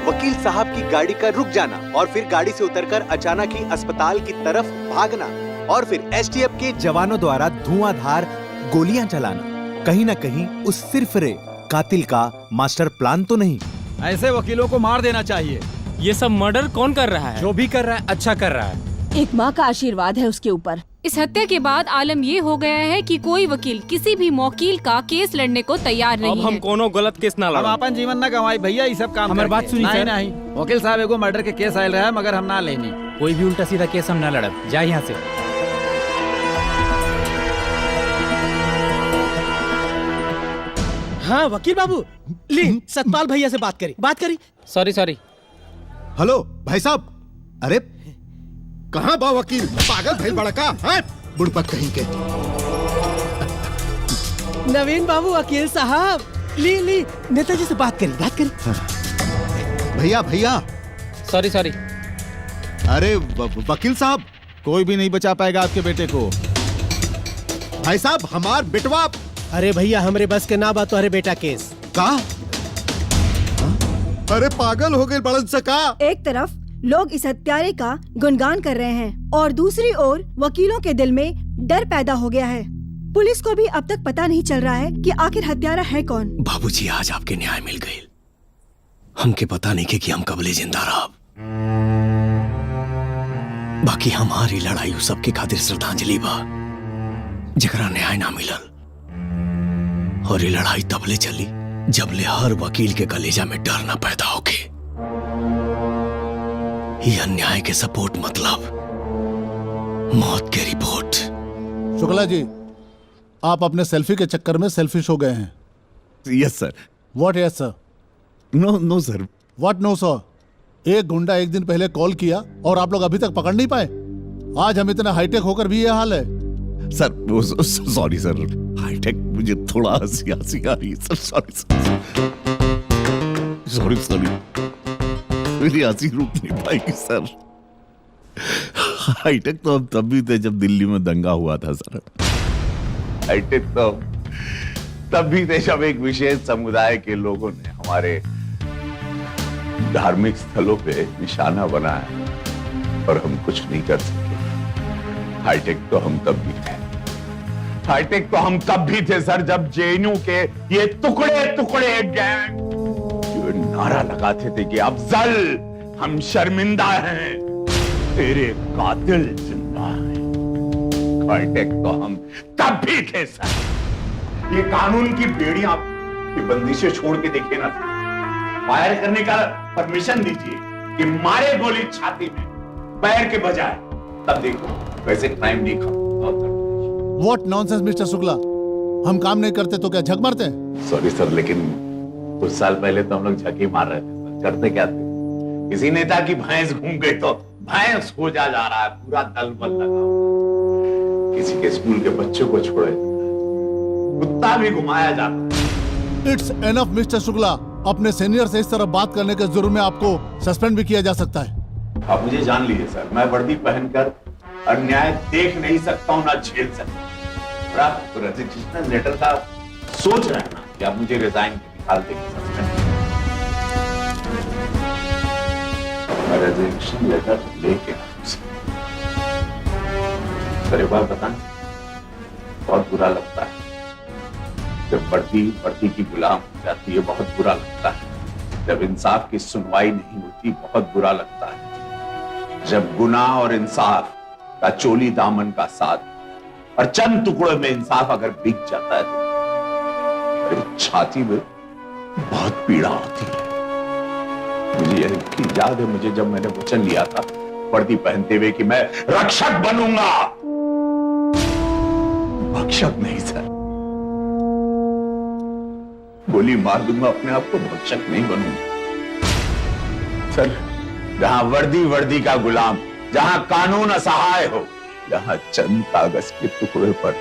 वकील साहब की गाड़ी का रुक जाना और फिर गाड़ी से उतरकर अचानक ही अस्पताल की तरफ भागना और फिर एसटीएफ के जवानों द्वारा धुआंधार गोलियां चलाना कहीं न कहीं उस सिरफिरे कातिल का मास्टर प्लान तो नहीं। ऐसे वकीलों को मार देना चाहिए। ये सब मर्डर कौन कर रहा है? जो भी कर रहा है अच्छा कर रहा है। एक माँ का आशीर्वाद है उसके ऊपर। इस हत्या के बाद आलम ये हो गया है कि कोई वकील किसी भी मौकील का केस लड़ने को तैयार नहीं अब हम है। कोनो गलत केस ना लड़ो। हम अपन जीवन न गवाई भैया, ये सब काम हमारी बात सुनी नहीं सर। नहीं वकील साहब एगो मर्डर के केस आयल रहा है मगर हम ना लेनी। कोई भी उल्टा सीधा केस हम ना लड़ब। जा यहाँ से। हाँ वकील बाबू, ली सतपाल भैया से बात करी। सॉरी। हेलो भाई साहब। अरे कहाँ बा वकील? पागल भाई बड़ा का है? बुड़पक कहीं के। नवीन बाबू वकील साहब, ली नेताजी से बात करी। भैया। सॉरी। अरे वकील साहब, कोई भी नहीं बचा पाएगा आपके बेटे को। भाई साहब हमार बेटवा। अरे भैया हमरे बस के ना बात तो अरे बेटा केस का? अरे पागल हो गए बड़न सका। एक तरफ लोग इस हत्यारे का गुणगान कर रहे हैं और दूसरी ओर वकीलों के दिल में डर पैदा हो गया है। पुलिस को भी अब तक पता नहीं चल रहा है कि आखिर हत्यारा है कौन। बाबूजी आज आपके न्याय मिल गई। हमके पता नहीं कि हम कबले जिंदा रहा। बाकी हमारी लड़ाई सबके खातिर श्रद्धांजलि बा जकरा न्याय ना मिलल। और ये लड़ाई तबले चली जबले हर वकील के कलेजा में डर ना पैदा होके। ये अन्याय के सपोर्ट मतलब मौत के रिपोर्ट। शुक्ला जी, आप अपने सेल्फी के चक्कर में सेल्फिश हो गए हैं। Yes sir. What yes sir? No sir. What no sir? एक गुंडा एक दिन पहले कॉल किया और आप लोग अभी तक पकड़ नहीं पाए। आज हम इतना हाईटेक होकर भी ये हाल है। सर सॉरी सर, हाईटेक मुझे थोड़ा हंसी आ रही है सर। सॉरी मेरी हंसी रुक नहीं पाएगी सर। हाईटेक तो हम तब भी थे जब दिल्ली में दंगा हुआ था सर। हाईटेक तो तब भी थे जब एक विशेष समुदाय के लोगों ने हमारे धार्मिक स्थलों पे निशाना बनाया और हम कुछ नहीं कर सके। हाईटेक तो हम तब भी थे। हाईटेक तो हम तब भी थे सर जब जेएनयू के ये टुकड़े गैंग जो नारा लगाते थे कि अफजल हम शर्मिंदा हैं, तेरे कातिल जिंदा हैं। हाईटेक तो हम तब भी थे सर। ये कानून की बेड़ियां की बंदिशें छोड़ के देखिए ना। फायर करने का परमिशन दीजिए कि मारे गोली छाती में पैर के बजाय, तब देखो वैसे क्राइम नहीं खत्म। What nonsense, mister Shukla. हम काम नहीं करते तो क्या झक मारते हैं? सॉरी सर, लेकिन कुछ साल पहले तो हम लोग झक ही मार रहे थे। करते क्या थे? किसी नेता की भैंस घूम गई तो भैंस खोजा जा रहा है, पूरा दल बल लगा। किसी के स्कूल के बच्चों को छोड़े कुत्ता भी घुमाया जाता है। It's enough mister Shukla. अपने सीनियर से इस तरह बात करने के जुर्म में आपको सस्पेंड भी किया जा सकता है। आप मुझे जान लीजिए सर, मैं वर्दी पहनकर अन्याय देख नहीं सकता हूँ, ना झेल सकता। आप रेजिग्नेशन लेटर का सोच रहे हैं ना कि आप मुझे रिजाइन निकाल देंगे। रेजिग्नेशन लेटर लेके एक बार बताएं, बहुत बुरा लगता है जब वर्दी की गुलाम हो जाती है, बहुत बुरा लगता है जब इंसाफ की सुनवाई नहीं होती, बहुत बुरा लगता है जब गुनाह और इंसाफ का चोली दामन का साथ और चंद टुकड़ों में इंसाफ अगर बिक जाता है तो मेरी छाती में बहुत पीड़ा होती है। मुझे याद है, मुझे जब मैंने वचन लिया था वर्दी पहनते हुए कि मैं रक्षक बनूंगा, भक्षक नहीं सर, गोली मार दूंगा, अपने आप को भक्षक नहीं बनूंगा सर। जहां वर्दी का गुलाम, जहां कानून असहाय हो, जहां चंद कागज के टुकड़े पर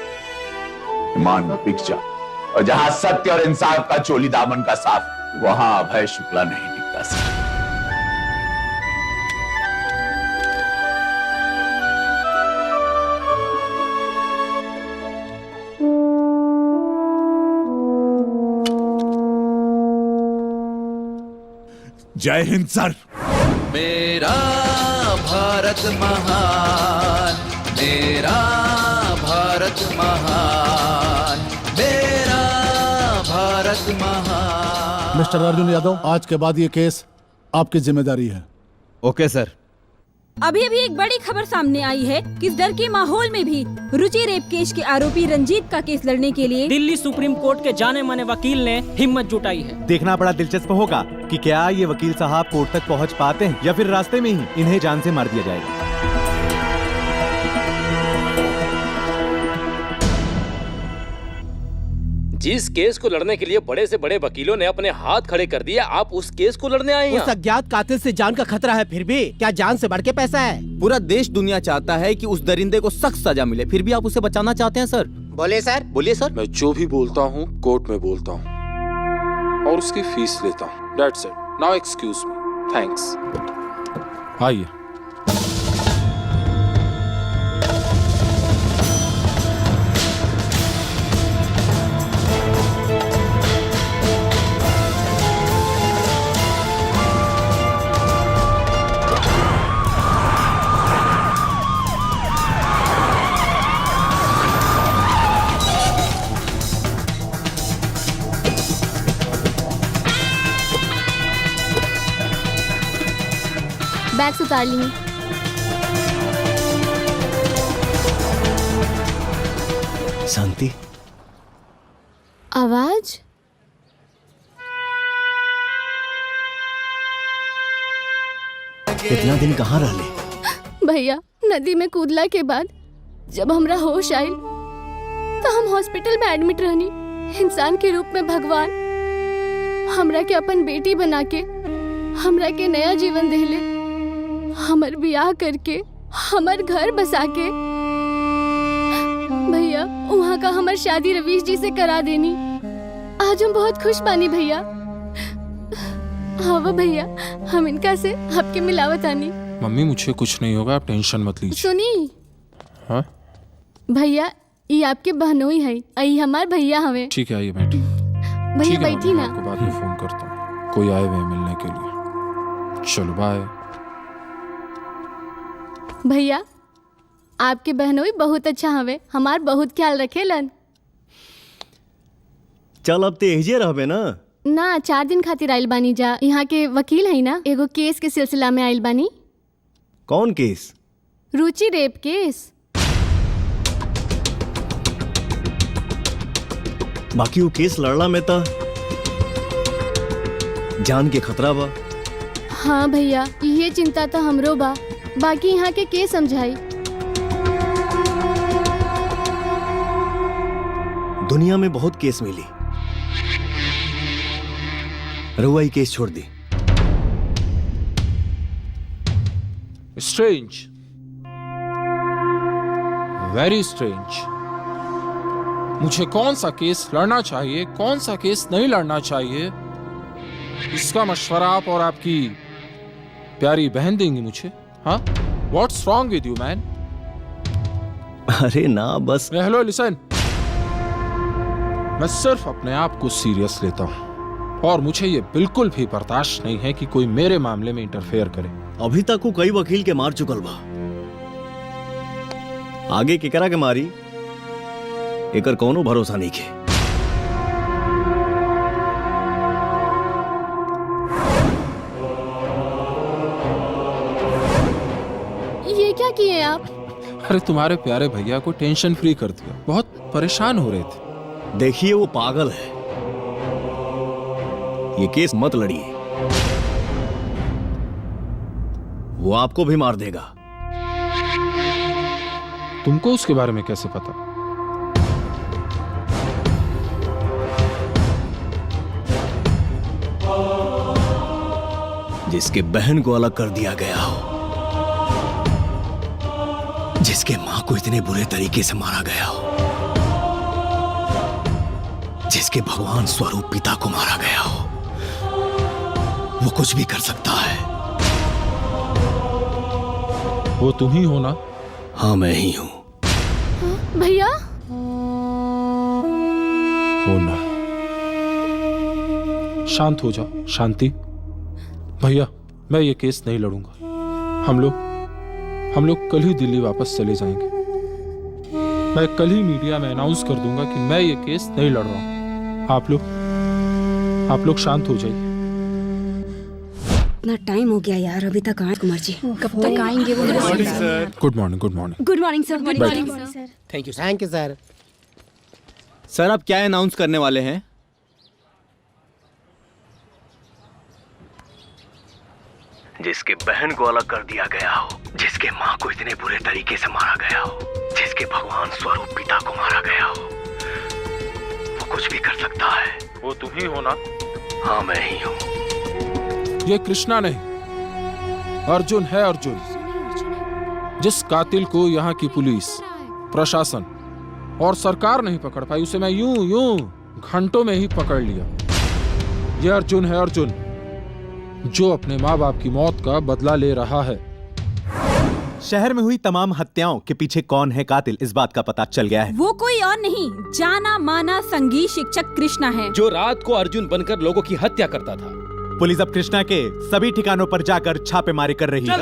ईमान बिक जा, और जहां सत्य और इंसाफ का चोली दामन का साफ, वहां अभय शुक्ला नहीं दिखता सर। जय हिंद सर। मेरा भारत महान, मेरा भारत महान, मेरा भारत महान। मिस्टर अर्जुन यादव, आज के बाद ये केस आपकी जिम्मेदारी है। Okay sir. अभी एक बड़ी खबर सामने आई है कि इस डर के माहौल में भी रुचि रेप केस के आरोपी रंजीत का केस लड़ने के लिए दिल्ली सुप्रीम कोर्ट के जाने माने वकील ने हिम्मत जुटाई है। देखना बड़ा दिलचस्प होगा कि क्या ये वकील साहब कोर्ट तक पहुंच पाते हैं या फिर रास्ते में ही इन्हें जान से मार दिया जाएगा। जिस केस को लड़ने के लिए बड़े से बड़े वकीलों ने अपने हाथ खड़े कर दिए, आप उस केस को लड़ने आए हैं। उस अज्ञात कातिल से जान का खतरा है, फिर भी क्या जान से बढ़ के पैसा है? पूरा देश दुनिया चाहता है कि उस दरिंदे को सख्त सजा मिले, फिर भी आप उसे बचाना चाहते हैं सर। बोले सर। बोलिए सर। मैं जो भी बोलता हूँ कोर्ट में बोलता हूँ और उसकी फीस लेता हूँ। That's it. Now excuse me. Thanks. आइए। बैग्स उतार लिए। शांति, आवाज इतना दिन कहाँ रहले? भैया, नदी में कूदला के बाद जब हमरा होश आयल तो हम हॉस्पिटल में एडमिट रहनी। इंसान के रूप में भगवान हमरा के अपन बेटी बना के हमरा के नया जीवन देले, हमर ब्याह करके हमर घर बसा के भैया वहाँ का हमर शादी रवीश जी से करा देनी। आज हम बहुत खुश बानी भैया। हाँ भैया, हम इनका से आपके मिलावत आनी। मम्मी मुझे कुछ नहीं होगा, आप टेंशन मत लीजिए। सुनी। हाँ भैया, ये आपके बहनोई है, आई हमार भैया हवे। ठीक है, आइए बैठिए। भैया बैठी ना। आपको बाद में फोन करता हूँ, कोई आए हुए मिलने के लिए। चलो बाय। भैया, आपके बहनोई बहुत अच्छा हवे, हमार बहुत ख्याल रखेलन। चल अब तेजे रहबे ना। ना 4 दिन खातिर आइल बानी जा। यहाँ के वकील है ना, एगो केस के सिलसिला में आइल बानी। कौन केस? रुचि रेप केस। बाकी वो केस लड़ला में तो जान के खतरा बा। हाँ भैया, ये चिंता तो हमरो बा। बाकी यहाँ के केस समझाई। दुनिया में बहुत केस मिली, रहुआ केस छोड़ दी। Strange, very strange. मुझे कौन सा केस लड़ना चाहिए, कौन सा केस नहीं लड़ना चाहिए, इसका मशवरा आप और आपकी प्यारी बहन देंगी मुझे। हाँ? What's wrong with you, man? अरे ना बस। हेलो लिसन, मैं सिर्फ अपने आप को सीरियस लेता हूँ और मुझे ये बिल्कुल भी बर्दाश्त नहीं है कि कोई मेरे मामले में इंटरफेयर करे। अभी तक को कई वकील के मार चुकल बा, आगे केकरा के मारी एकर कौनो भरोसा नहीं के। ये क्या किए आप? अरे तुम्हारे प्यारे भैया को टेंशन फ्री कर दिया, बहुत परेशान हो रहे थे। देखिए वो पागल है, ये केस मत लड़िए, वो आपको भी मार देगा। तुमको उसके बारे में कैसे पता? जिसके बहन को अलग कर दिया गया हो, जिसके मां को इतने बुरे तरीके से मारा गया हो, जिसके भगवान स्वरूप पिता को मारा गया हो, वो कुछ भी कर सकता है। वो तुम ही हो ना? हाँ मैं ही हूं। भैया हो ना। शांत हो जाओ, शांति। भैया मैं ये केस नहीं लड़ूंगा। हम लोग कल ही दिल्ली वापस चले जाएंगे। मैं कल ही मीडिया में अनाउंस कर दूंगा कि मैं ये केस नहीं लड़ रहा हूं। आप लोग शांत हो जाइए। इतना टाइम हो गया यार, अभी तक आए कुमार जी। कब तक आएंगे वो? Good morning. Good morning. Good morning sir. Good morning sir. Thank you sir. Sir आप क्या अनाउंस करने वाले हैं? जिसके बहन को अलग कर दिया गया हो, जिसके मां को इतने बुरे तरीके से मारा गया हो, जिसके भगवान स्वरूप पिता को मारा गया हो, वो कुछ भी कर सकता है। वो तुम ही हो ना? हाँ मैं ही हूँ। ये कृष्णा नहीं, अर्जुन है। अर्जुन, जिस कातिल को यहाँ की पुलिस, प्रशासन और सरकार नहीं पकड़ पाई, उसे मैं यूं घंटों में ही पकड़ लिया। ये अर्जुन है, अर्जुन जो अपने माँ बाप की मौत का बदला ले रहा है। शहर में हुई तमाम हत्याओं के पीछे कौन है कातिल, इस बात का पता चल गया है। वो कोई और नहीं, जाना माना संगीत शिक्षक कृष्णा है, जो रात को अर्जुन बनकर लोगों की हत्या करता था। पुलिस अब कृष्णा के सभी ठिकानों पर जाकर छापेमारी कर रही है।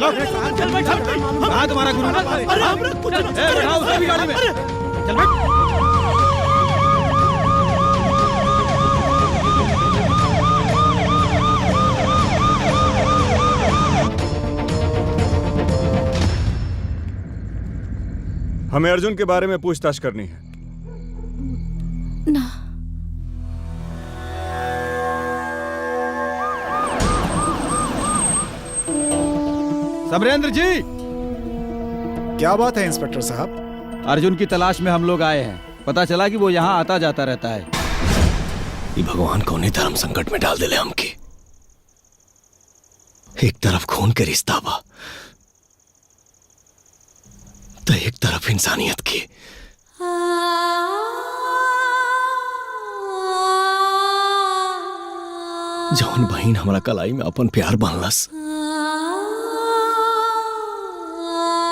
हमें अर्जुन के बारे में पूछताछ करनी है। ना। समरेंद्र जी, क्या बात है इंस्पेक्टर साहब? अर्जुन की तलाश में हम लोग आए हैं। पता चला कि वो यहाँ आता जाता रहता है। ये भगवान को उन्हें धर्म संकट में डाल दिले हमके। एक तरफ खून के रिश्ता बा तो एक तरफ इंसानियत की। जौन बहन हमारा कलाई में अपन प्यार बांधलस,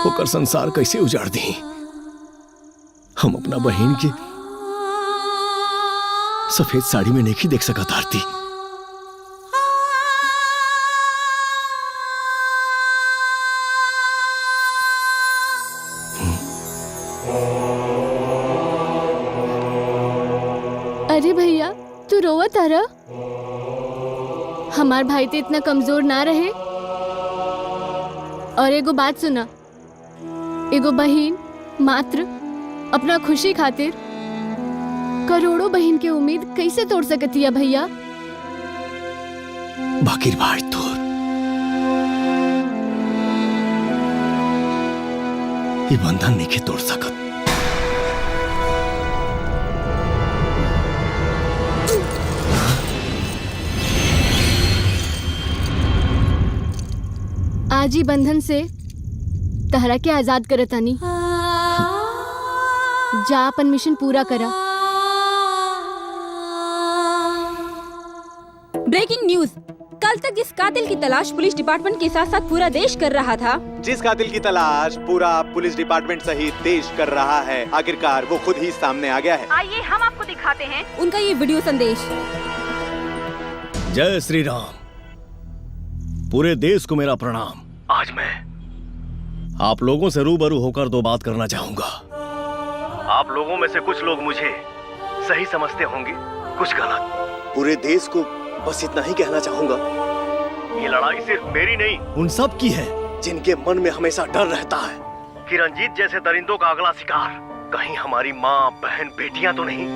होकर संसार कैसे उजाड़ दी। हम अपना बहन की सफेद साड़ी में नहीं देख सका आरती। अरे भैया तू रोवा तारा? हमार भाई तो इतना कमजोर ना रहे। और एगो बात सुना, एगो बहन मात्र अपना खुशी खातिर करोड़ों बहन के उम्मीद कैसे तोड़ सकती है भैया? बाकिर भाई तोड़ ये बंधन नहीं तोड़ सकत। आज ही बंधन से तहरा के आजाद करतानी। जा अपन मिशन पूरा करा। ब्रेकिंग न्यूज, कल तक जिस कातिल की तलाश पुलिस डिपार्टमेंट के साथ साथ पूरा देश कर रहा था, जिस कातिल की तलाश पूरा पुलिस डिपार्टमेंट सहित देश कर रहा है, आखिरकार वो खुद ही सामने आ गया है। आइए हम आपको दिखाते हैं उनका ये वीडियो संदेश। जय श्री राम। पूरे देश को मेरा प्रणाम। आज मैं आप लोगों से रूबरू होकर दो बात करना चाहूंगा। आप लोगों में से कुछ लोग मुझे सही समझते होंगे, कुछ गलत। पूरे देश को बस इतना ही कहना चाहूंगा, ये लड़ाई सिर्फ मेरी नहीं, उन सब की है जिनके मन में हमेशा डर रहता है कि रंजीत जैसे दरिंदों का अगला शिकार कहीं हमारी माँ, बहन, बेटियां तो नहीं।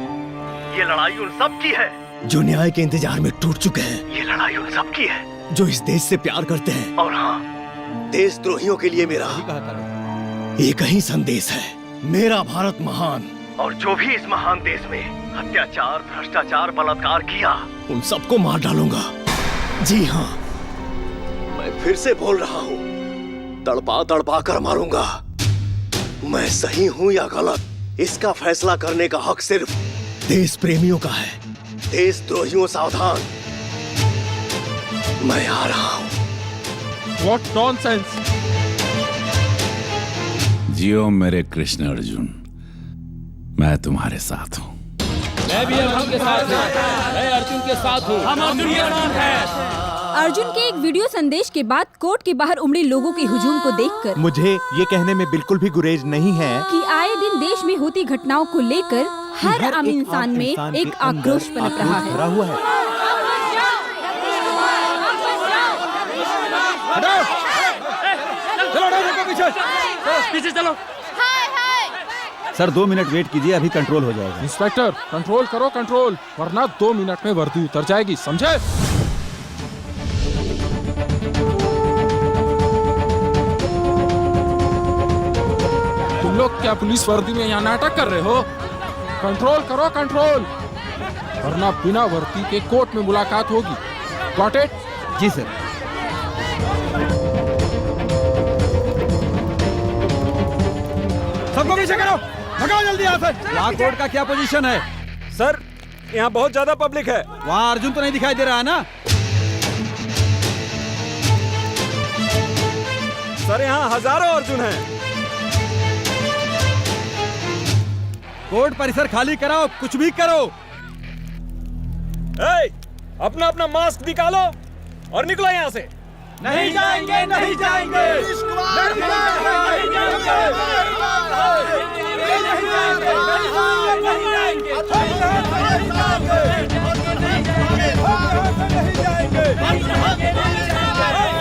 ये लड़ाई उन सब की है जो न्याय के इंतजार में टूट चुके हैं। ये लड़ाई उन सब की है जो इस देश से प्यार करते हैं। और हाँ, देशद्रोहियों के लिए मेरा एक ही संदेश है, मेरा भारत महान, और जो भी इस महान देश में अत्याचार, भ्रष्टाचार, बलात्कार किया, उन सबको मार डालूंगा। जी हाँ, मैं फिर से बोल रहा हूँ, तड़पा तड़पा कर मारूंगा। मैं सही हूँ या गलत, इसका फैसला करने का हक सिर्फ देश प्रेमियों का है। देशद्रोहियों सावधान, मैं आ रहा हूँ। What nonsense! जियो मेरे कृष्ण अर्जुन, मैं तुम्हारे साथ हूँ। मैं भी अर्जुन के साथ हूँ। मैं अर्जुन के साथ हूँ। हम अर्जुन के साथ हैं। अर्जुन के एक वीडियो संदेश के बाद कोर्ट के बाहर उमड़े लोगों के हुजूम को देखकर मुझे ये कहने में बिल्कुल भी गुरेज नहीं है कि आए दिन देश में होती घटनाओं को लेकर हर आम इंसान में एक आक्रोश पनप रहा है। पीछे चलो। सर 2 मिनट वेट कीजिए, अभी कंट्रोल हो जाएगा। इंस्पेक्टर, कंट्रोल करो कंट्रोल, वरना 2 मिनट में वर्दी उतर जाएगी, समझे? तुम लोग क्या पुलिस वर्दी में यहाँ नाटक कर रहे हो? कंट्रोल करो कंट्रोल, वरना बिना वर्दी के कोर्ट में मुलाकात होगी। Got it? जी सर। सबको पीछे करो, भगाओ जल्दी यहाँ से। वहाँ कोर्ट का क्या पोजीशन है? सर, यहाँ बहुत ज्यादा पब्लिक है। वहाँ अर्जुन तो नहीं दिखाई दे रहा है ना? सर, यहाँ हजारों अर्जुन हैं। कोर्ट परिसर खाली कराओ, कुछ भी करो। अपना अपना मास्क निकालो और निकलो यहाँ से। नहीं जाएंगे, नहीं जाएंगे,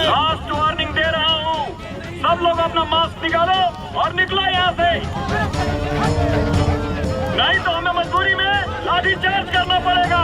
लास्ट वार्निंग दे रहा हूँ, सब लोग अपना मास्क निकालो और निकलो यहाँ से, नहीं तो हमें मजबूरी में लाठी चार्ज करना पड़ेगा।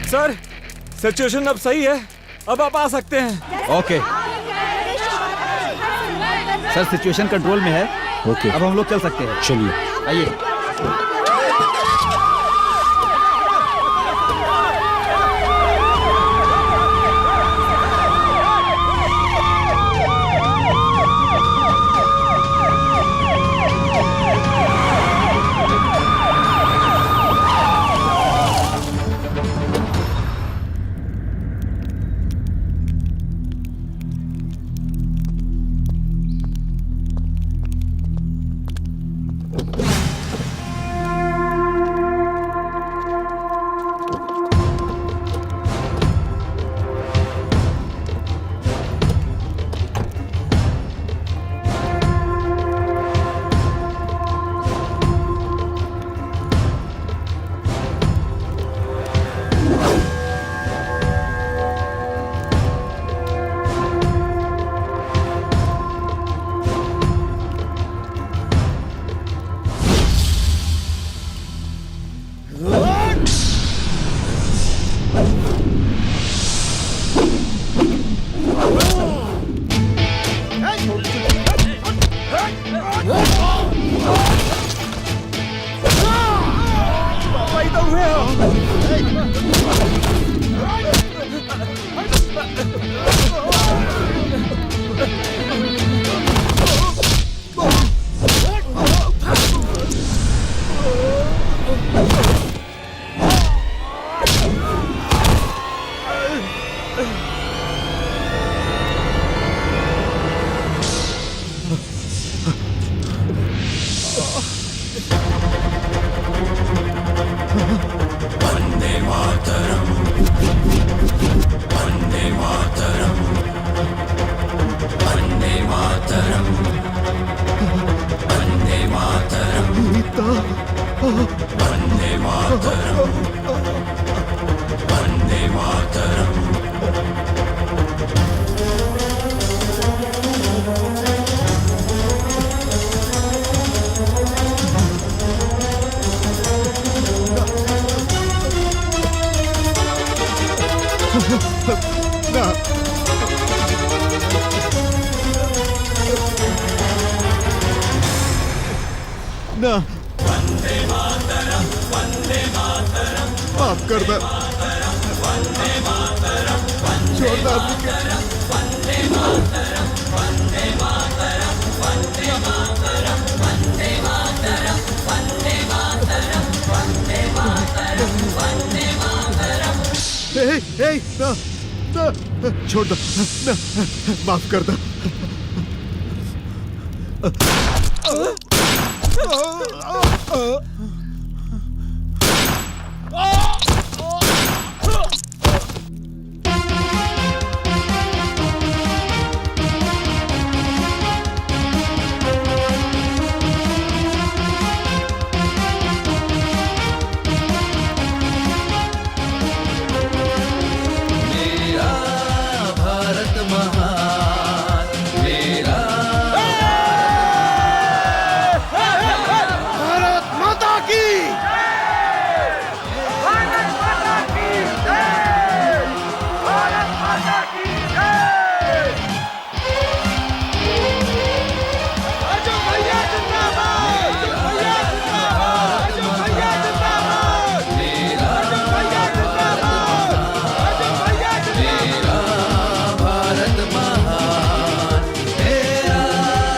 सर, सिचुएशन अब सही है, अब आप आ सकते हैं। ओके सर, सिचुएशन कंट्रोल में है। ओके, अब हम लोग चल सकते हैं। चलिए, आइए। ना माफ कर दे, छोड़ दे ना, ना, छोड़ दो ना, माफ कर दो।